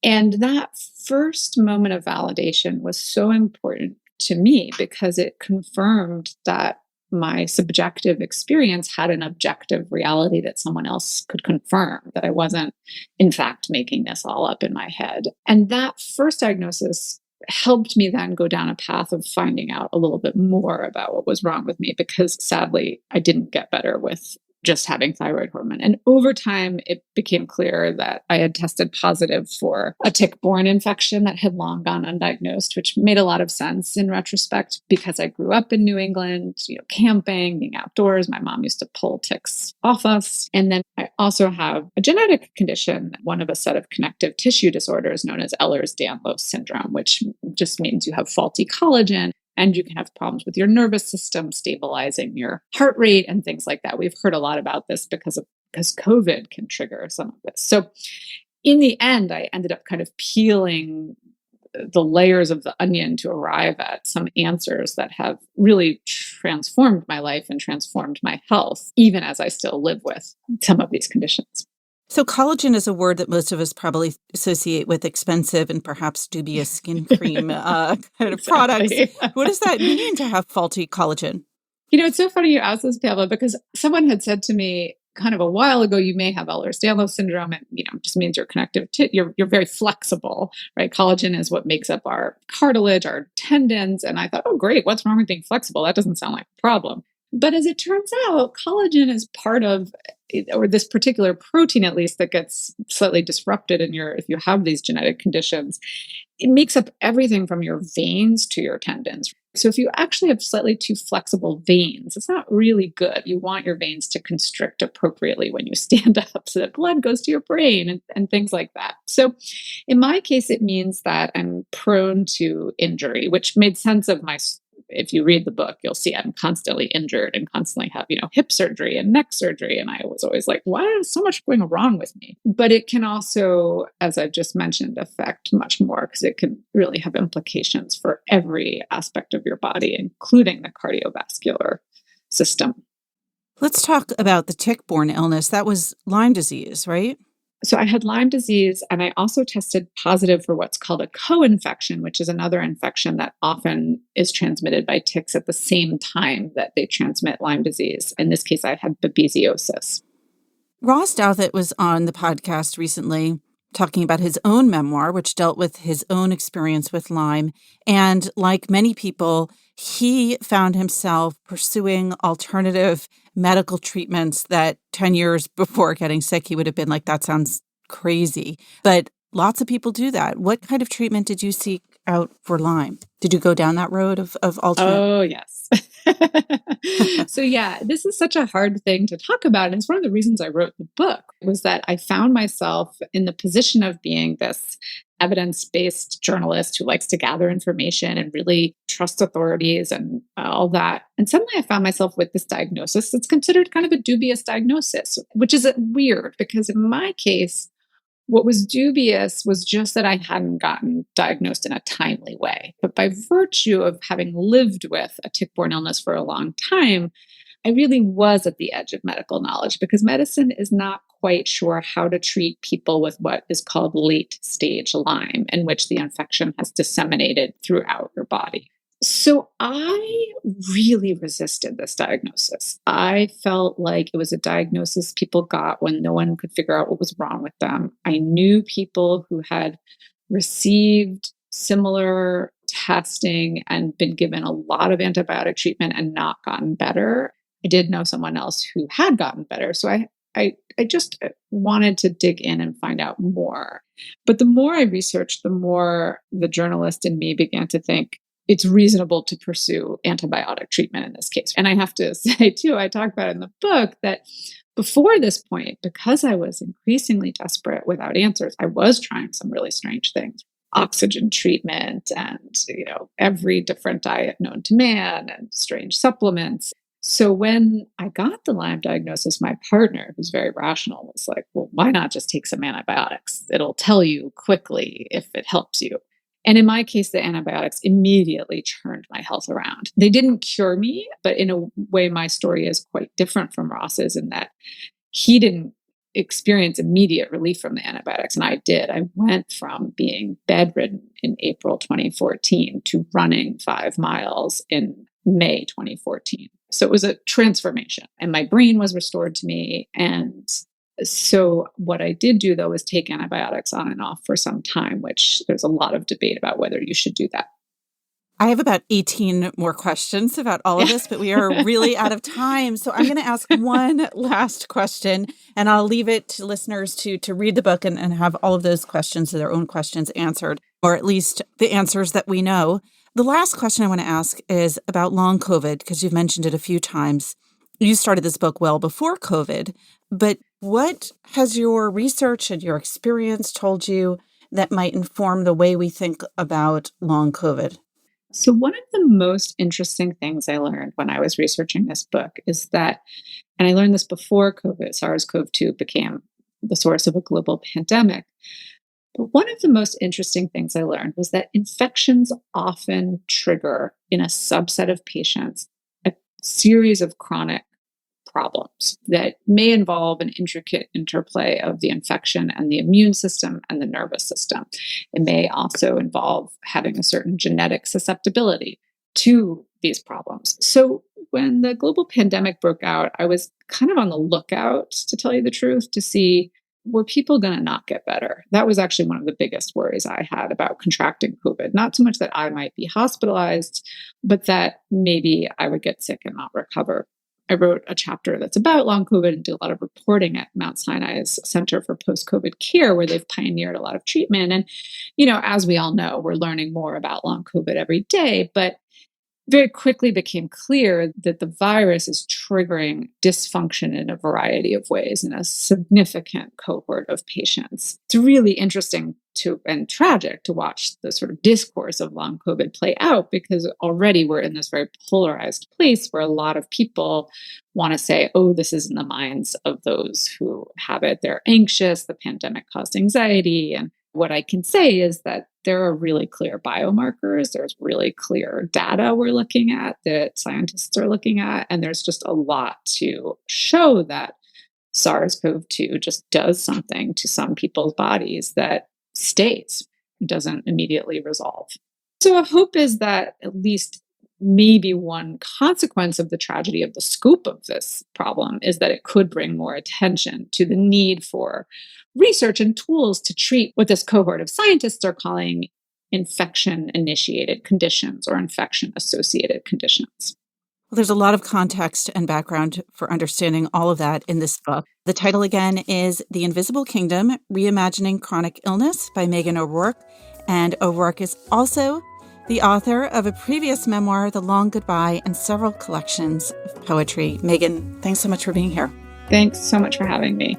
And that first moment of validation was so important to me because it confirmed that my subjective experience had an objective reality that someone else could confirm, that I wasn't, in fact, making this all up in my head. And that first diagnosis helped me then go down a path of finding out a little bit more about what was wrong with me, because sadly, I didn't get better with just having thyroid hormone. And over time, it became clear that I had tested positive for a tick-borne infection that had long gone undiagnosed, which made a lot of sense in retrospect because I grew up in New England, camping, being outdoors. My mom used to pull ticks off us. And then I also have a genetic condition, one of a set of connective tissue disorders known as Ehlers-Danlos syndrome, which just means you have faulty collagen. And you can have problems with your nervous system, stabilizing your heart rate and things like that. We've heard a lot about this because COVID can trigger some of this. So in the end, I ended up kind of peeling the layers of the onion to arrive at some answers that have really transformed my life and transformed my health, even as I still live with some of these conditions. So collagen is a word that most of us probably associate with expensive and perhaps dubious skin cream kind of products. What does that mean to have faulty collagen? It's so funny you ask this, Pamela, because someone had said to me kind of a while ago, you may have Ehlers-Danlos syndrome. And, just means you're connective, you're very flexible, right? Collagen is what makes up our cartilage, our tendons. And I thought, oh, great. What's wrong with being flexible? That doesn't sound like a problem. But as it turns out, collagen is part of, or this particular protein at least, that gets slightly disrupted if you have these genetic conditions. It makes up everything from your veins to your tendons. So if you actually have slightly too flexible veins, it's not really good. You want your veins to constrict appropriately when you stand up so that blood goes to your brain and things like that. So in my case, it means that I'm prone to injury, which made sense of if you read the book, you'll see I'm constantly injured and constantly have, hip surgery and neck surgery. And I was always like, why is so much going wrong with me? But it can also, as I've just mentioned, affect much more because it can really have implications for every aspect of your body, including the cardiovascular system. Let's talk about the tick-borne illness. That was Lyme disease, right? So I had Lyme disease, and I also tested positive for what's called a co-infection, which is another infection that often is transmitted by ticks at the same time that they transmit Lyme disease. In this case, I had babesiosis. Ross Douthat was on the podcast recently talking about his own memoir, which dealt with his own experience with Lyme. And like many people, he found himself pursuing alternative medical treatments that 10 years before getting sick, he would have been like, that sounds crazy. But lots of people do that. What kind of treatment did you seek out for Lyme? Did you go down that road of alternate? Oh, yes. So yeah, this is such a hard thing to talk about. And it's one of the reasons I wrote the book was that I found myself in the position of being this evidence-based journalist who likes to gather information and really trust authorities and all that. And suddenly I found myself with this diagnosis. It's considered kind of a dubious diagnosis, which is weird because in my case, what was dubious was just that I hadn't gotten diagnosed in a timely way. But by virtue of having lived with a tick-borne illness for a long time, I really was at the edge of medical knowledge because medicine is not quite sure how to treat people with what is called late stage Lyme, in which the infection has disseminated throughout your body. So I really resisted this diagnosis. I felt like it was a diagnosis people got when no one could figure out what was wrong with them. I knew people who had received similar testing and been given a lot of antibiotic treatment and not gotten better. I did know someone else who had gotten better. So I just wanted to dig in and find out more. But the more I researched, the more the journalist in me began to think, it's reasonable to pursue antibiotic treatment in this case. And I have to say, too, I talk about in the book that before this point, because I was increasingly desperate without answers, I was trying some really strange things. Oxygen treatment and, every different diet known to man and strange supplements. So when I got the Lyme diagnosis, my partner, who's very rational, was like, well, why not just take some antibiotics? It'll tell you quickly if it helps you. And in my case, the antibiotics immediately turned my health around. They didn't cure me, but in a way, my story is quite different from Ross's in that he didn't experience immediate relief from the antibiotics. And I did. I went from being bedridden in April 2014 to running 5 miles in May 2014. So it was a transformation and my brain was restored to me. And so what I did do, though, was take antibiotics on and off for some time, which there's a lot of debate about whether you should do that. I have about 18 more questions about all of this, but we are really out of time. So I'm going to ask one last question, and I'll leave it to listeners to read the book and have all of those questions, their own questions answered, or at least the answers that we know. The last question I want to ask is about long COVID, because you've mentioned it a few times. You started this book well before COVID, but what has your research and your experience told you that might inform the way we think about long COVID? So one of the most interesting things I learned when I was researching this book is that, and I learned this before COVID, SARS-CoV-2 became the source of a global pandemic. But one of the most interesting things I learned was that infections often trigger in a subset of patients a series of chronic problems that may involve an intricate interplay of the infection and the immune system and the nervous system. It may also involve having a certain genetic susceptibility to these problems. So when the global pandemic broke out, I was kind of on the lookout, to tell you the truth, to see, were people going to not get better? That was actually one of the biggest worries I had about contracting COVID. Not so much that I might be hospitalized, but that maybe I would get sick and not recover. I wrote a chapter that's about long COVID and did a lot of reporting at Mount Sinai's Center for Post-COVID Care, where they've pioneered a lot of treatment. And, as we all know, we're learning more about long COVID every day, but very quickly became clear that the virus is triggering dysfunction in a variety of ways in a significant cohort of patients. It's really interesting and tragic to watch the sort of discourse of long COVID play out, because already we're in this very polarized place where a lot of people want to say, oh, this is in the minds of those who have it. They're anxious. The pandemic caused anxiety. And what I can say is that there are really clear biomarkers. There's really clear data we're looking at that scientists are looking at. And there's just a lot to show that SARS-CoV-2 just does something to some people's bodies that stays, doesn't immediately resolve. So a hope is that at least maybe one consequence of the tragedy of the scope of this problem is that it could bring more attention to the need for research and tools to treat what this cohort of scientists are calling infection initiated conditions or infection associated conditions. Well, there's a lot of context and background for understanding all of that in this book. The title again is The Invisible Kingdom, Reimagining Chronic Illness by Megan O'Rourke. And O'Rourke is also the author of a previous memoir, The Long Goodbye, and several collections of poetry. Megan, thanks so much for being here. Thanks so much for having me.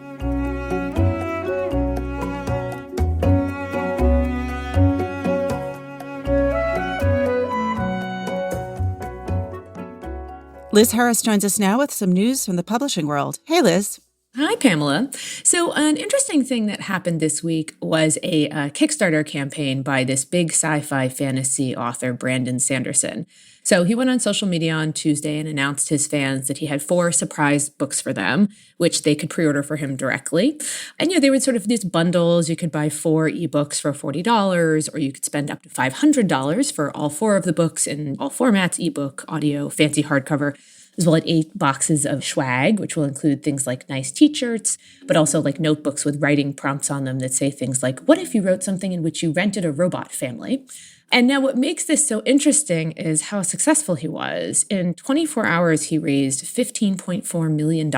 Liz Harris joins us now with some news from the publishing world. Hey, Liz. Hi, Pamela. So an interesting thing that happened this week was a Kickstarter campaign by this big sci-fi fantasy author, Brandon Sanderson. So he went on social media on Tuesday and announced his fans that he had 4 surprise books for them, which they could pre-order for him directly. And, they were sort of these bundles. You could buy 4 ebooks for $40, or you could spend up to $500 for all 4 of the books in all formats, ebook, audio, fancy hardcover, as well as 8 boxes of swag, which will include things like nice t-shirts, but also like notebooks with writing prompts on them that say things like, what if you wrote something in which you rented a robot family? And now what makes this so interesting is how successful he was. In 24 hours, he raised $15.4 million,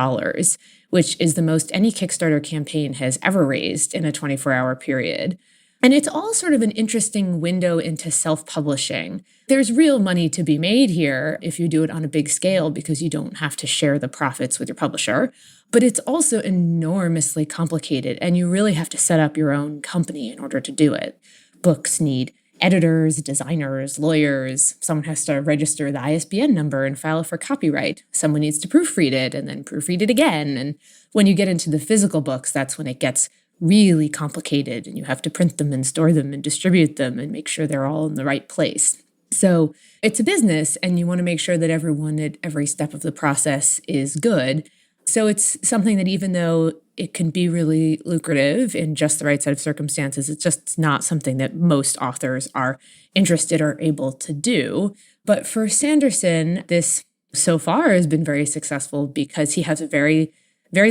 which is the most any Kickstarter campaign has ever raised in a 24-hour period. And it's all sort of an interesting window into self-publishing. There's real money to be made here if you do it on a big scale because you don't have to share the profits with your publisher. But it's also enormously complicated, and you really have to set up your own company in order to do it. Books need editors, designers, lawyers. Someone has to register the ISBN number and file for copyright. Someone needs to proofread it and then proofread it again. And when you get into the physical books, that's when it gets really complicated, and you have to print them and store them and distribute them and make sure they're all in the right place. So it's a business, and you want to make sure that everyone at every step of the process is good. So it's something that even though it can be really lucrative in just the right set of circumstances, it's just not something that most authors are interested or able to do. But for Sanderson, this so far has been very successful because he has a very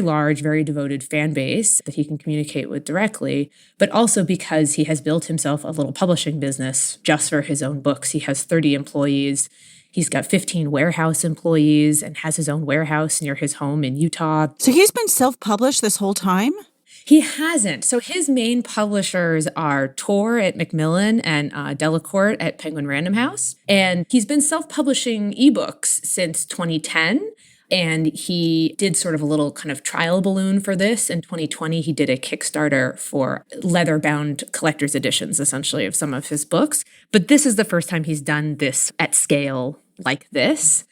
large, very devoted fan base that he can communicate with directly, but also because he has built himself a little publishing business just for his own books. He has 30 employees. He's got 15 warehouse employees and has his own warehouse near his home in Utah. So he's been self-published this whole time? He hasn't. So his main publishers are Tor at Macmillan and Delacorte at Penguin Random House. And he's been self-publishing ebooks since 2010. And he did sort of a little kind of trial balloon for this. In 2020, he did a Kickstarter for leather-bound collector's editions, essentially, of some of his books. But this is the first time he's done this at scale like this.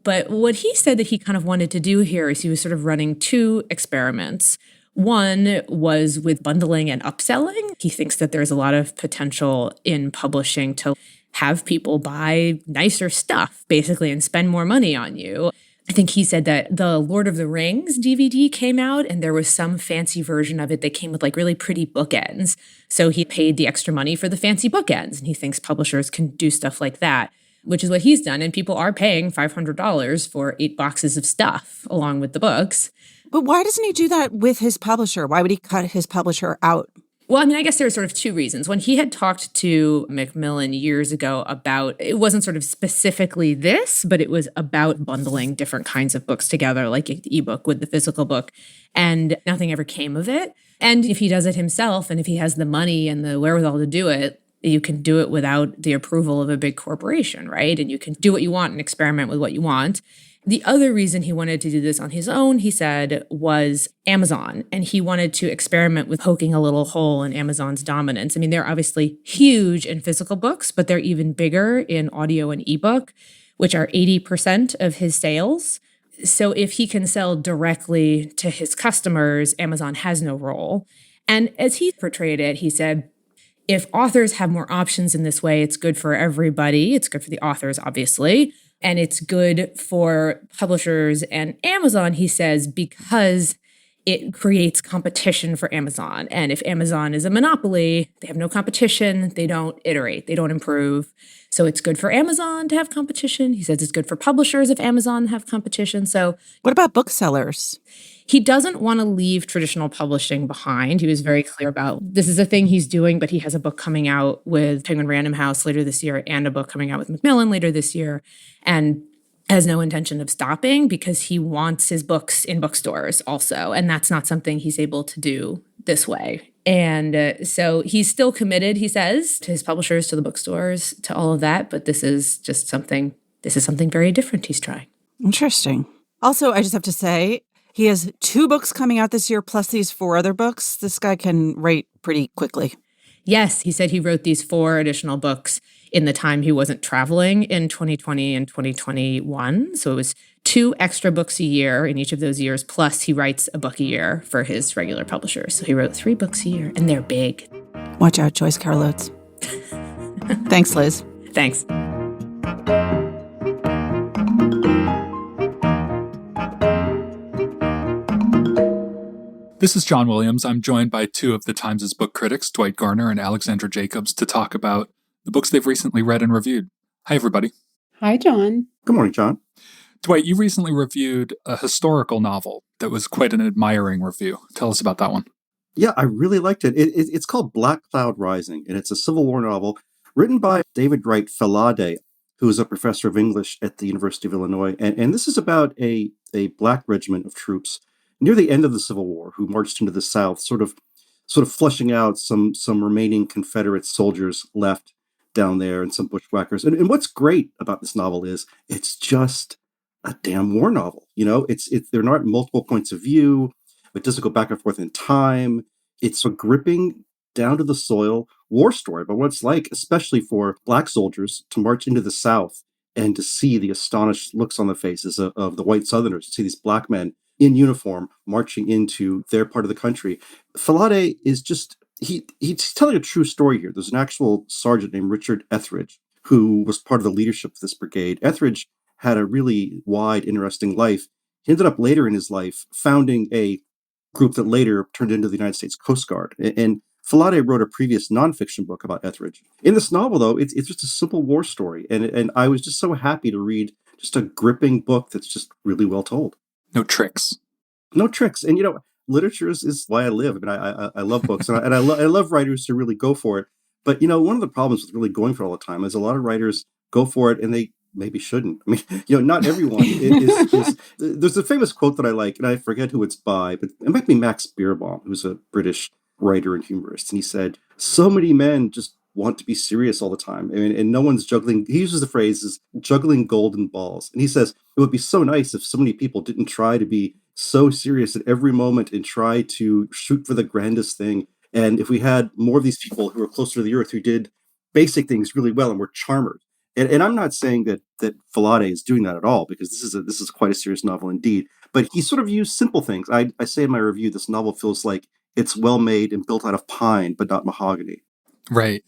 But what he said that he kind of wanted to do here is he was sort of running 2 experiments. One was with bundling and upselling. He thinks that there's a lot of potential in publishing to have people buy nicer stuff, basically, and spend more money on you. I think he said that the Lord of the Rings DVD came out and there was some fancy version of it that came with like really pretty bookends. So he paid the extra money for the fancy bookends, and he thinks publishers can do stuff like that, which is what he's done. And people are paying $500 for 8 boxes of stuff along with the books. But why doesn't he do that with his publisher? Why would he cut his publisher out? Well, I mean, I guess there are sort of 2 reasons. When he had talked to Macmillan years ago about, it wasn't sort of specifically this, but it was about bundling different kinds of books together, like the ebook with the physical book, and nothing ever came of it. And if he does it himself, and if he has the money and the wherewithal to do it, you can do it without the approval of a big corporation, right? And you can do what you want and experiment with what you want. The other reason he wanted to do this on his own, he said, was Amazon. And he wanted to experiment with poking a little hole in Amazon's dominance. I mean, they're obviously huge in physical books, but they're even bigger in audio and ebook, which are 80% of his sales. So if he can sell directly to his customers, Amazon has no role. And as he portrayed it, he said, if authors have more options in this way, it's good for everybody. It's good for the authors, obviously. And it's good for publishers and Amazon, he says, because it creates competition for Amazon. And if Amazon is a monopoly, they have no competition, they don't iterate, they don't improve. So it's good for Amazon to have competition. He says it's good for publishers if Amazon have competition. So What about booksellers? he doesn't want to leave traditional publishing behind. He was very clear about this is a thing he's doing, but he has a book coming out with Penguin Random House later this year and a book coming out with Macmillan later this year. And has no intention of stopping because he wants his books in bookstores also. And that's not something he's able to do this way. And so he's still committed, he says, to his publishers, to the bookstores, to all of that. But this is something very different he's trying. Interesting. Also, I just have to say, he has 2 books coming out this year, plus these 4 other books. This guy can write pretty quickly. Yes, he said he wrote these 4 additional books in the time he wasn't traveling in 2020 and 2021. So it was 2 extra books a year in each of those years, plus he writes a book a year for his regular publishers. So he wrote 3 books a year, and they're big. Watch out, Joyce Carol Oates. Thanks, Liz. Thanks. This is John Williams. I'm joined by 2 of the Times' book critics, Dwight Garner and Alexandra Jacobs, to talk about the books they've recently read and reviewed. Hi, everybody. Hi, John. Good morning, John. Dwight, you recently reviewed a historical novel that was quite an admiring review. Tell us about that one. Yeah, I really liked it. It's called Black Cloud Rising, and it's a Civil War novel written by David Wright Falade, who is a professor of English at the University of Illinois. And this is about a black regiment of troops near the end of the Civil War who marched into the South, sort of flushing out some remaining Confederate soldiers left down there and some bushwhackers. And what's great about this novel is it's just a damn war novel. You know, there aren't multiple points of view. It doesn't go back and forth in time. It's a gripping, down to the soil war story about what it's like, especially for Black soldiers, to march into the South and to see the astonished looks on the faces of the white Southerners, to see these Black men in uniform marching into their part of the country. Falade is just, he's telling a true story here. There's an actual sergeant named Richard Etheridge who was part of the leadership of this brigade. Etheridge had a really wide, interesting life. He ended up later in his life founding a group that later turned into the United States Coast Guard. And Falade wrote a previous nonfiction book about Etheridge. In this novel, though, it's just a simple war story. And I was just so happy to read just a gripping book that's just really well told. No tricks. No tricks. And, literature is why I live. I mean, I love books, and I love writers who really go for it. But, one of the problems with really going for it all the time is a lot of writers go for it and they maybe shouldn't. I mean, not everyone is. There's a famous quote that I like, and I forget who it's by, but it might be Max Beerbohm, who's a British writer and humorist. And he said, so many men just want to be serious all the time. I mean, and no one's juggling. He uses the phrase is juggling golden balls. And he says, it would be so nice if so many people didn't try to be so serious at every moment and try to shoot for the grandest thing. And if we had more of these people who are closer to the earth, who did basic things really well and were charmers. And I'm not saying that Falade is doing that at all, because this is quite a serious novel indeed. But he sort of used simple things. I say in my review, this novel feels like it's well made and built out of pine, but not mahogany. Right.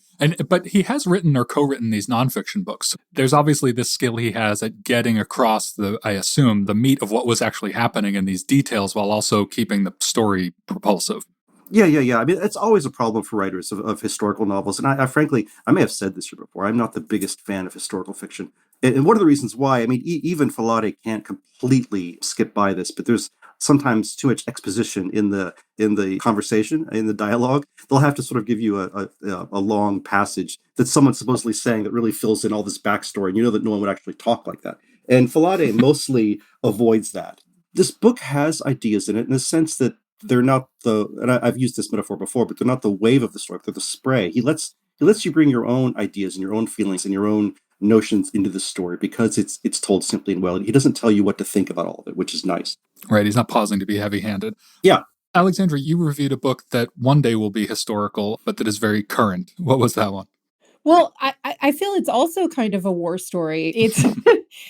But he has written or co-written these nonfiction books. There's obviously this skill he has at getting across I assume, the meat of what was actually happening in these details while also keeping the story propulsive. Yeah. I mean, it's always a problem for writers of historical novels. And I frankly, I may have said this here before, I'm not the biggest fan of historical fiction. And one of the reasons why, I mean, even Falade can't completely skip by this, but there's sometimes too much exposition in the conversation, in the dialogue. They'll have to sort of give you a long passage that someone's supposedly saying that really fills in all this backstory. And you know that no one would actually talk like that. And Falade mostly avoids that. This book has ideas in it in the sense that they're not and I've used this metaphor before, but they're not the wave of the story, they're the spray. He lets you bring your own ideas and your own feelings and your own notions into the story because it's told simply and well. He doesn't tell you what to think about all of it, which is nice. Right. He's not pausing to be heavy-handed. Yeah. Alexandra, you reviewed a book that one day will be historical, but that is very current. What was that one? Well, I feel it's also kind of a war story.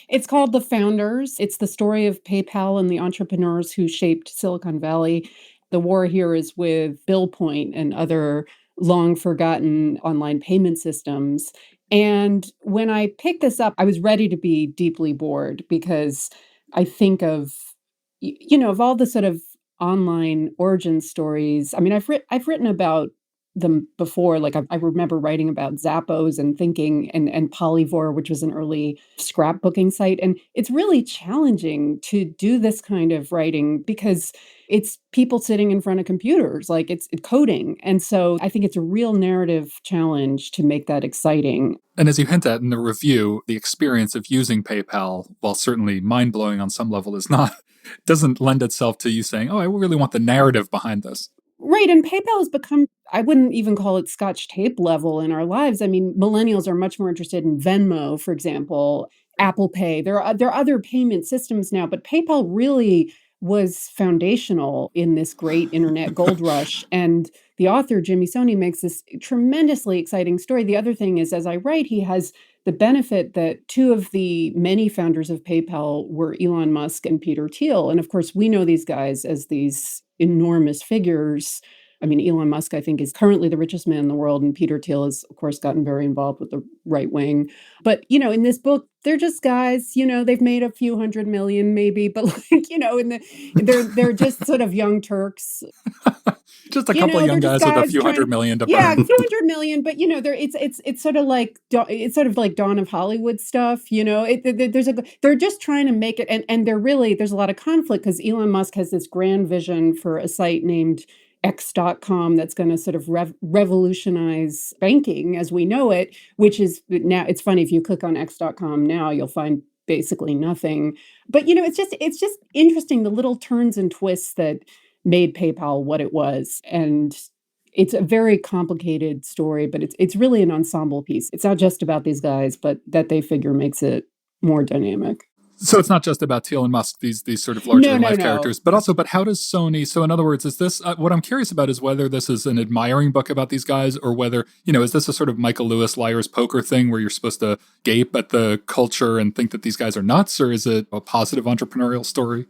It's called The Founders. It's the story of PayPal and the entrepreneurs who shaped Silicon Valley. The war here is with BillPoint and other long forgotten online payment systems. And when I picked this up, I was ready to be deeply bored because I think of all the sort of online origin stories. I mean, I've written about them before. Like I remember writing about Zappos and thinking and Polyvore, which was an early scrapbooking site. And it's really challenging to do this kind of writing because it's people sitting in front of computers, like it's coding. And so I think it's a real narrative challenge to make that exciting. And as you hint at in the review, the experience of using PayPal, while certainly mind-blowing on some level, is not, doesn't lend itself to you saying, oh, I really want the narrative behind this. Right. And PayPal has become, I wouldn't even call it Scotch tape level in our lives. I mean, millennials are much more interested in Venmo, for example, Apple Pay. There are other payment systems now, but PayPal really was foundational in this great internet gold rush. And the author, Jimmy Soni, makes this tremendously exciting story. The other thing is, as I write, he has the benefit that two of the many founders of PayPal were Elon Musk and Peter Thiel. And of course, we know these guys as these enormous figures. I mean, Elon Musk, I think, is currently the richest man in the world. And Peter Thiel has, of course, gotten very involved with the right wing. But, in this book, they're just guys, they've made a few $100 million maybe, but they're just sort of young Turks. Just a couple of young guys with a few $100 million to burn. Yeah, a few $100 million, but it's sort of like Dawn of Hollywood stuff. They're just trying to make it, and there's a lot of conflict because Elon Musk has this grand vision for a site named X.com that's going to sort of revolutionize banking as we know it, which is now, it's funny, if you click on X.com now, you'll find basically nothing. But, it's just interesting, the little turns and twists that made PayPal what it was. And it's a very complicated story, but it's really an ensemble piece. It's not just about these guys, but that they figure makes it more dynamic. So it's not just about Thiel and Musk, these sort of larger life characters, but how does Sony, so in other words, is this, what I'm curious about is whether this is an admiring book about these guys or whether, is this a sort of Michael Lewis liar's poker thing where you're supposed to gape at the culture and think that these guys are nuts, or is it a positive entrepreneurial story?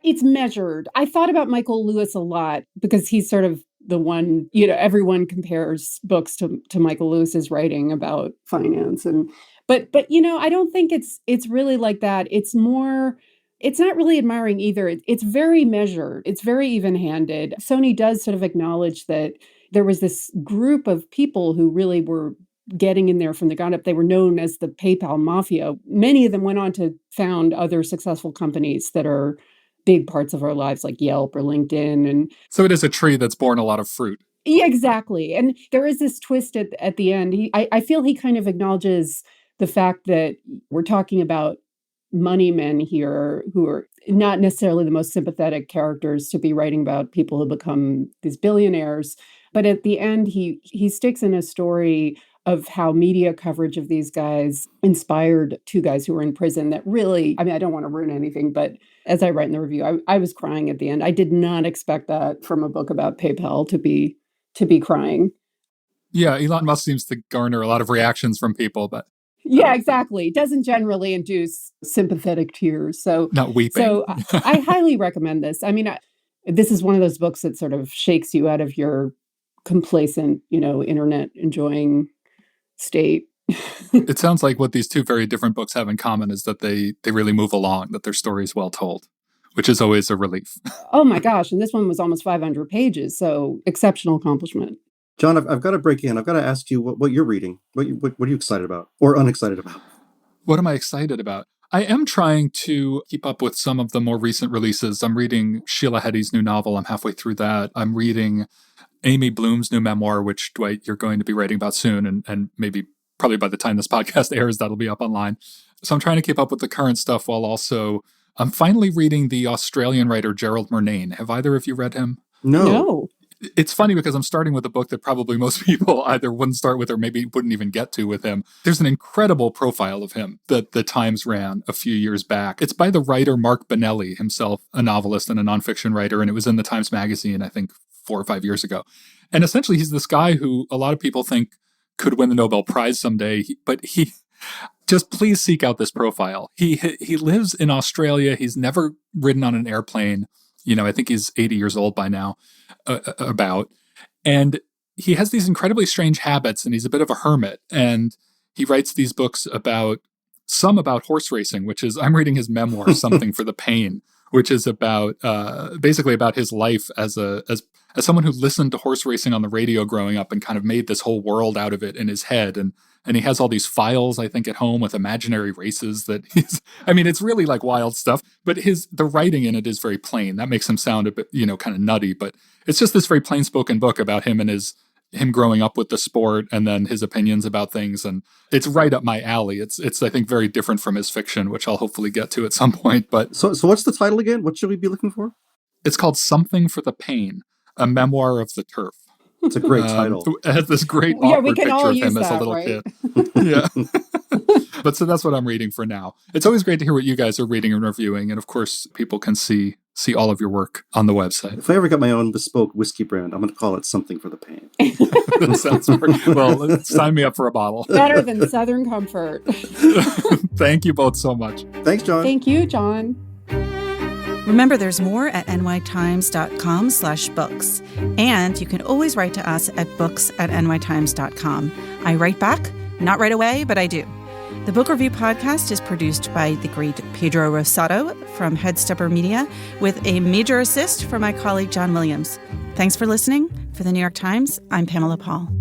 It's measured. I thought about Michael Lewis a lot because he's sort of the one, everyone compares books to Michael Lewis's writing about finance. But I don't think it's really like that. It's more, it's not really admiring either. It's very measured. It's very even-handed. Sony does sort of acknowledge that there was this group of people who really were getting in there from the ground up. They were known as the PayPal Mafia. Many of them went on to found other successful companies that are big parts of our lives, like Yelp or LinkedIn. And so it is a tree that's borne a lot of fruit. Yeah, exactly. And there is this twist at the end. I feel he kind of acknowledges the fact that we're talking about money men here who are not necessarily the most sympathetic characters to be writing about people who become these billionaires. But at the end, he sticks in a story of how media coverage of these guys inspired two guys who were in prison that really, I mean, I don't want to ruin anything, but as I write in the review, I was crying at the end. I did not expect that from a book about PayPal to be crying. Yeah, Elon Musk seems to garner a lot of reactions from people, but yeah, exactly. It doesn't generally induce sympathetic tears. So not weeping. So I highly recommend this. I mean, this is one of those books that sort of shakes you out of your complacent, internet enjoying state. It sounds like what these two very different books have in common is that they really move along, that their story is well told, which is always a relief. Oh my gosh. And this one was almost 500 pages. So exceptional accomplishment. John, I've got to break in. I've got to ask you what you're reading. What are you excited about or unexcited about? What am I excited about? I am trying to keep up with some of the more recent releases. I'm reading Sheila Heti's new novel. I'm halfway through that. I'm reading Amy Bloom's new memoir, which, Dwight, you're going to be writing about soon. And maybe probably by the time this podcast airs, that'll be up online. So I'm trying to keep up with the current stuff while also I'm finally reading the Australian writer Gerald Murnane. Have either of you read him? No. It's funny because I'm starting with a book that probably most people either wouldn't start with or maybe wouldn't even get to with him. There's an incredible profile of him that the Times ran a few years back. It's by the writer Mark Benelli, himself a novelist and a nonfiction writer, and it was in the Times Magazine, I think, 4 or 5 years ago. And essentially, he's this guy who a lot of people think could win the Nobel Prize someday, but he just please seek out this profile. He lives in Australia. He's never ridden on an airplane. I think he's 80 years old by now, and he has these incredibly strange habits, and he's a bit of a hermit. And he writes these books about horse racing, which is, I'm reading his memoir, Something for the Pain, which is about basically about his life as someone who listened to horse racing on the radio growing up and kind of made this whole world out of it in his head. And he has all these files, I think, at home with imaginary races that it's really like wild stuff, but the writing in it is very plain. That makes him sound a bit, kind of nutty, but it's just this very plain spoken book about him and him growing up with the sport and then his opinions about things. And it's right up my alley. It's I think, very different from his fiction, which I'll hopefully get to at some point. But So what's the title again? What should we be looking for? It's called Something for the Pain, a memoir of the turf. It's a great title. It has this great we awkward can picture all of use him as a that, little right? kid. Yeah. But so that's what I'm reading for now. It's always great to hear what you guys are reading and reviewing. And of course, people can see all of your work on the website. If I ever got my own bespoke whiskey brand, I'm going to call it Something for the Pain. That sounds well, sign me up for a bottle. Better than Southern Comfort. Thank you both so much. Thanks, John. Thank you, John. Remember, there's more at nytimes.com/books. And you can always write to us at books@nytimes.com. I write back, not right away, but I do. The Book Review Podcast is produced by the great Pedro Rosato from Headstepper Media, with a major assist from my colleague John Williams. Thanks for listening. For the New York Times, I'm Pamela Paul.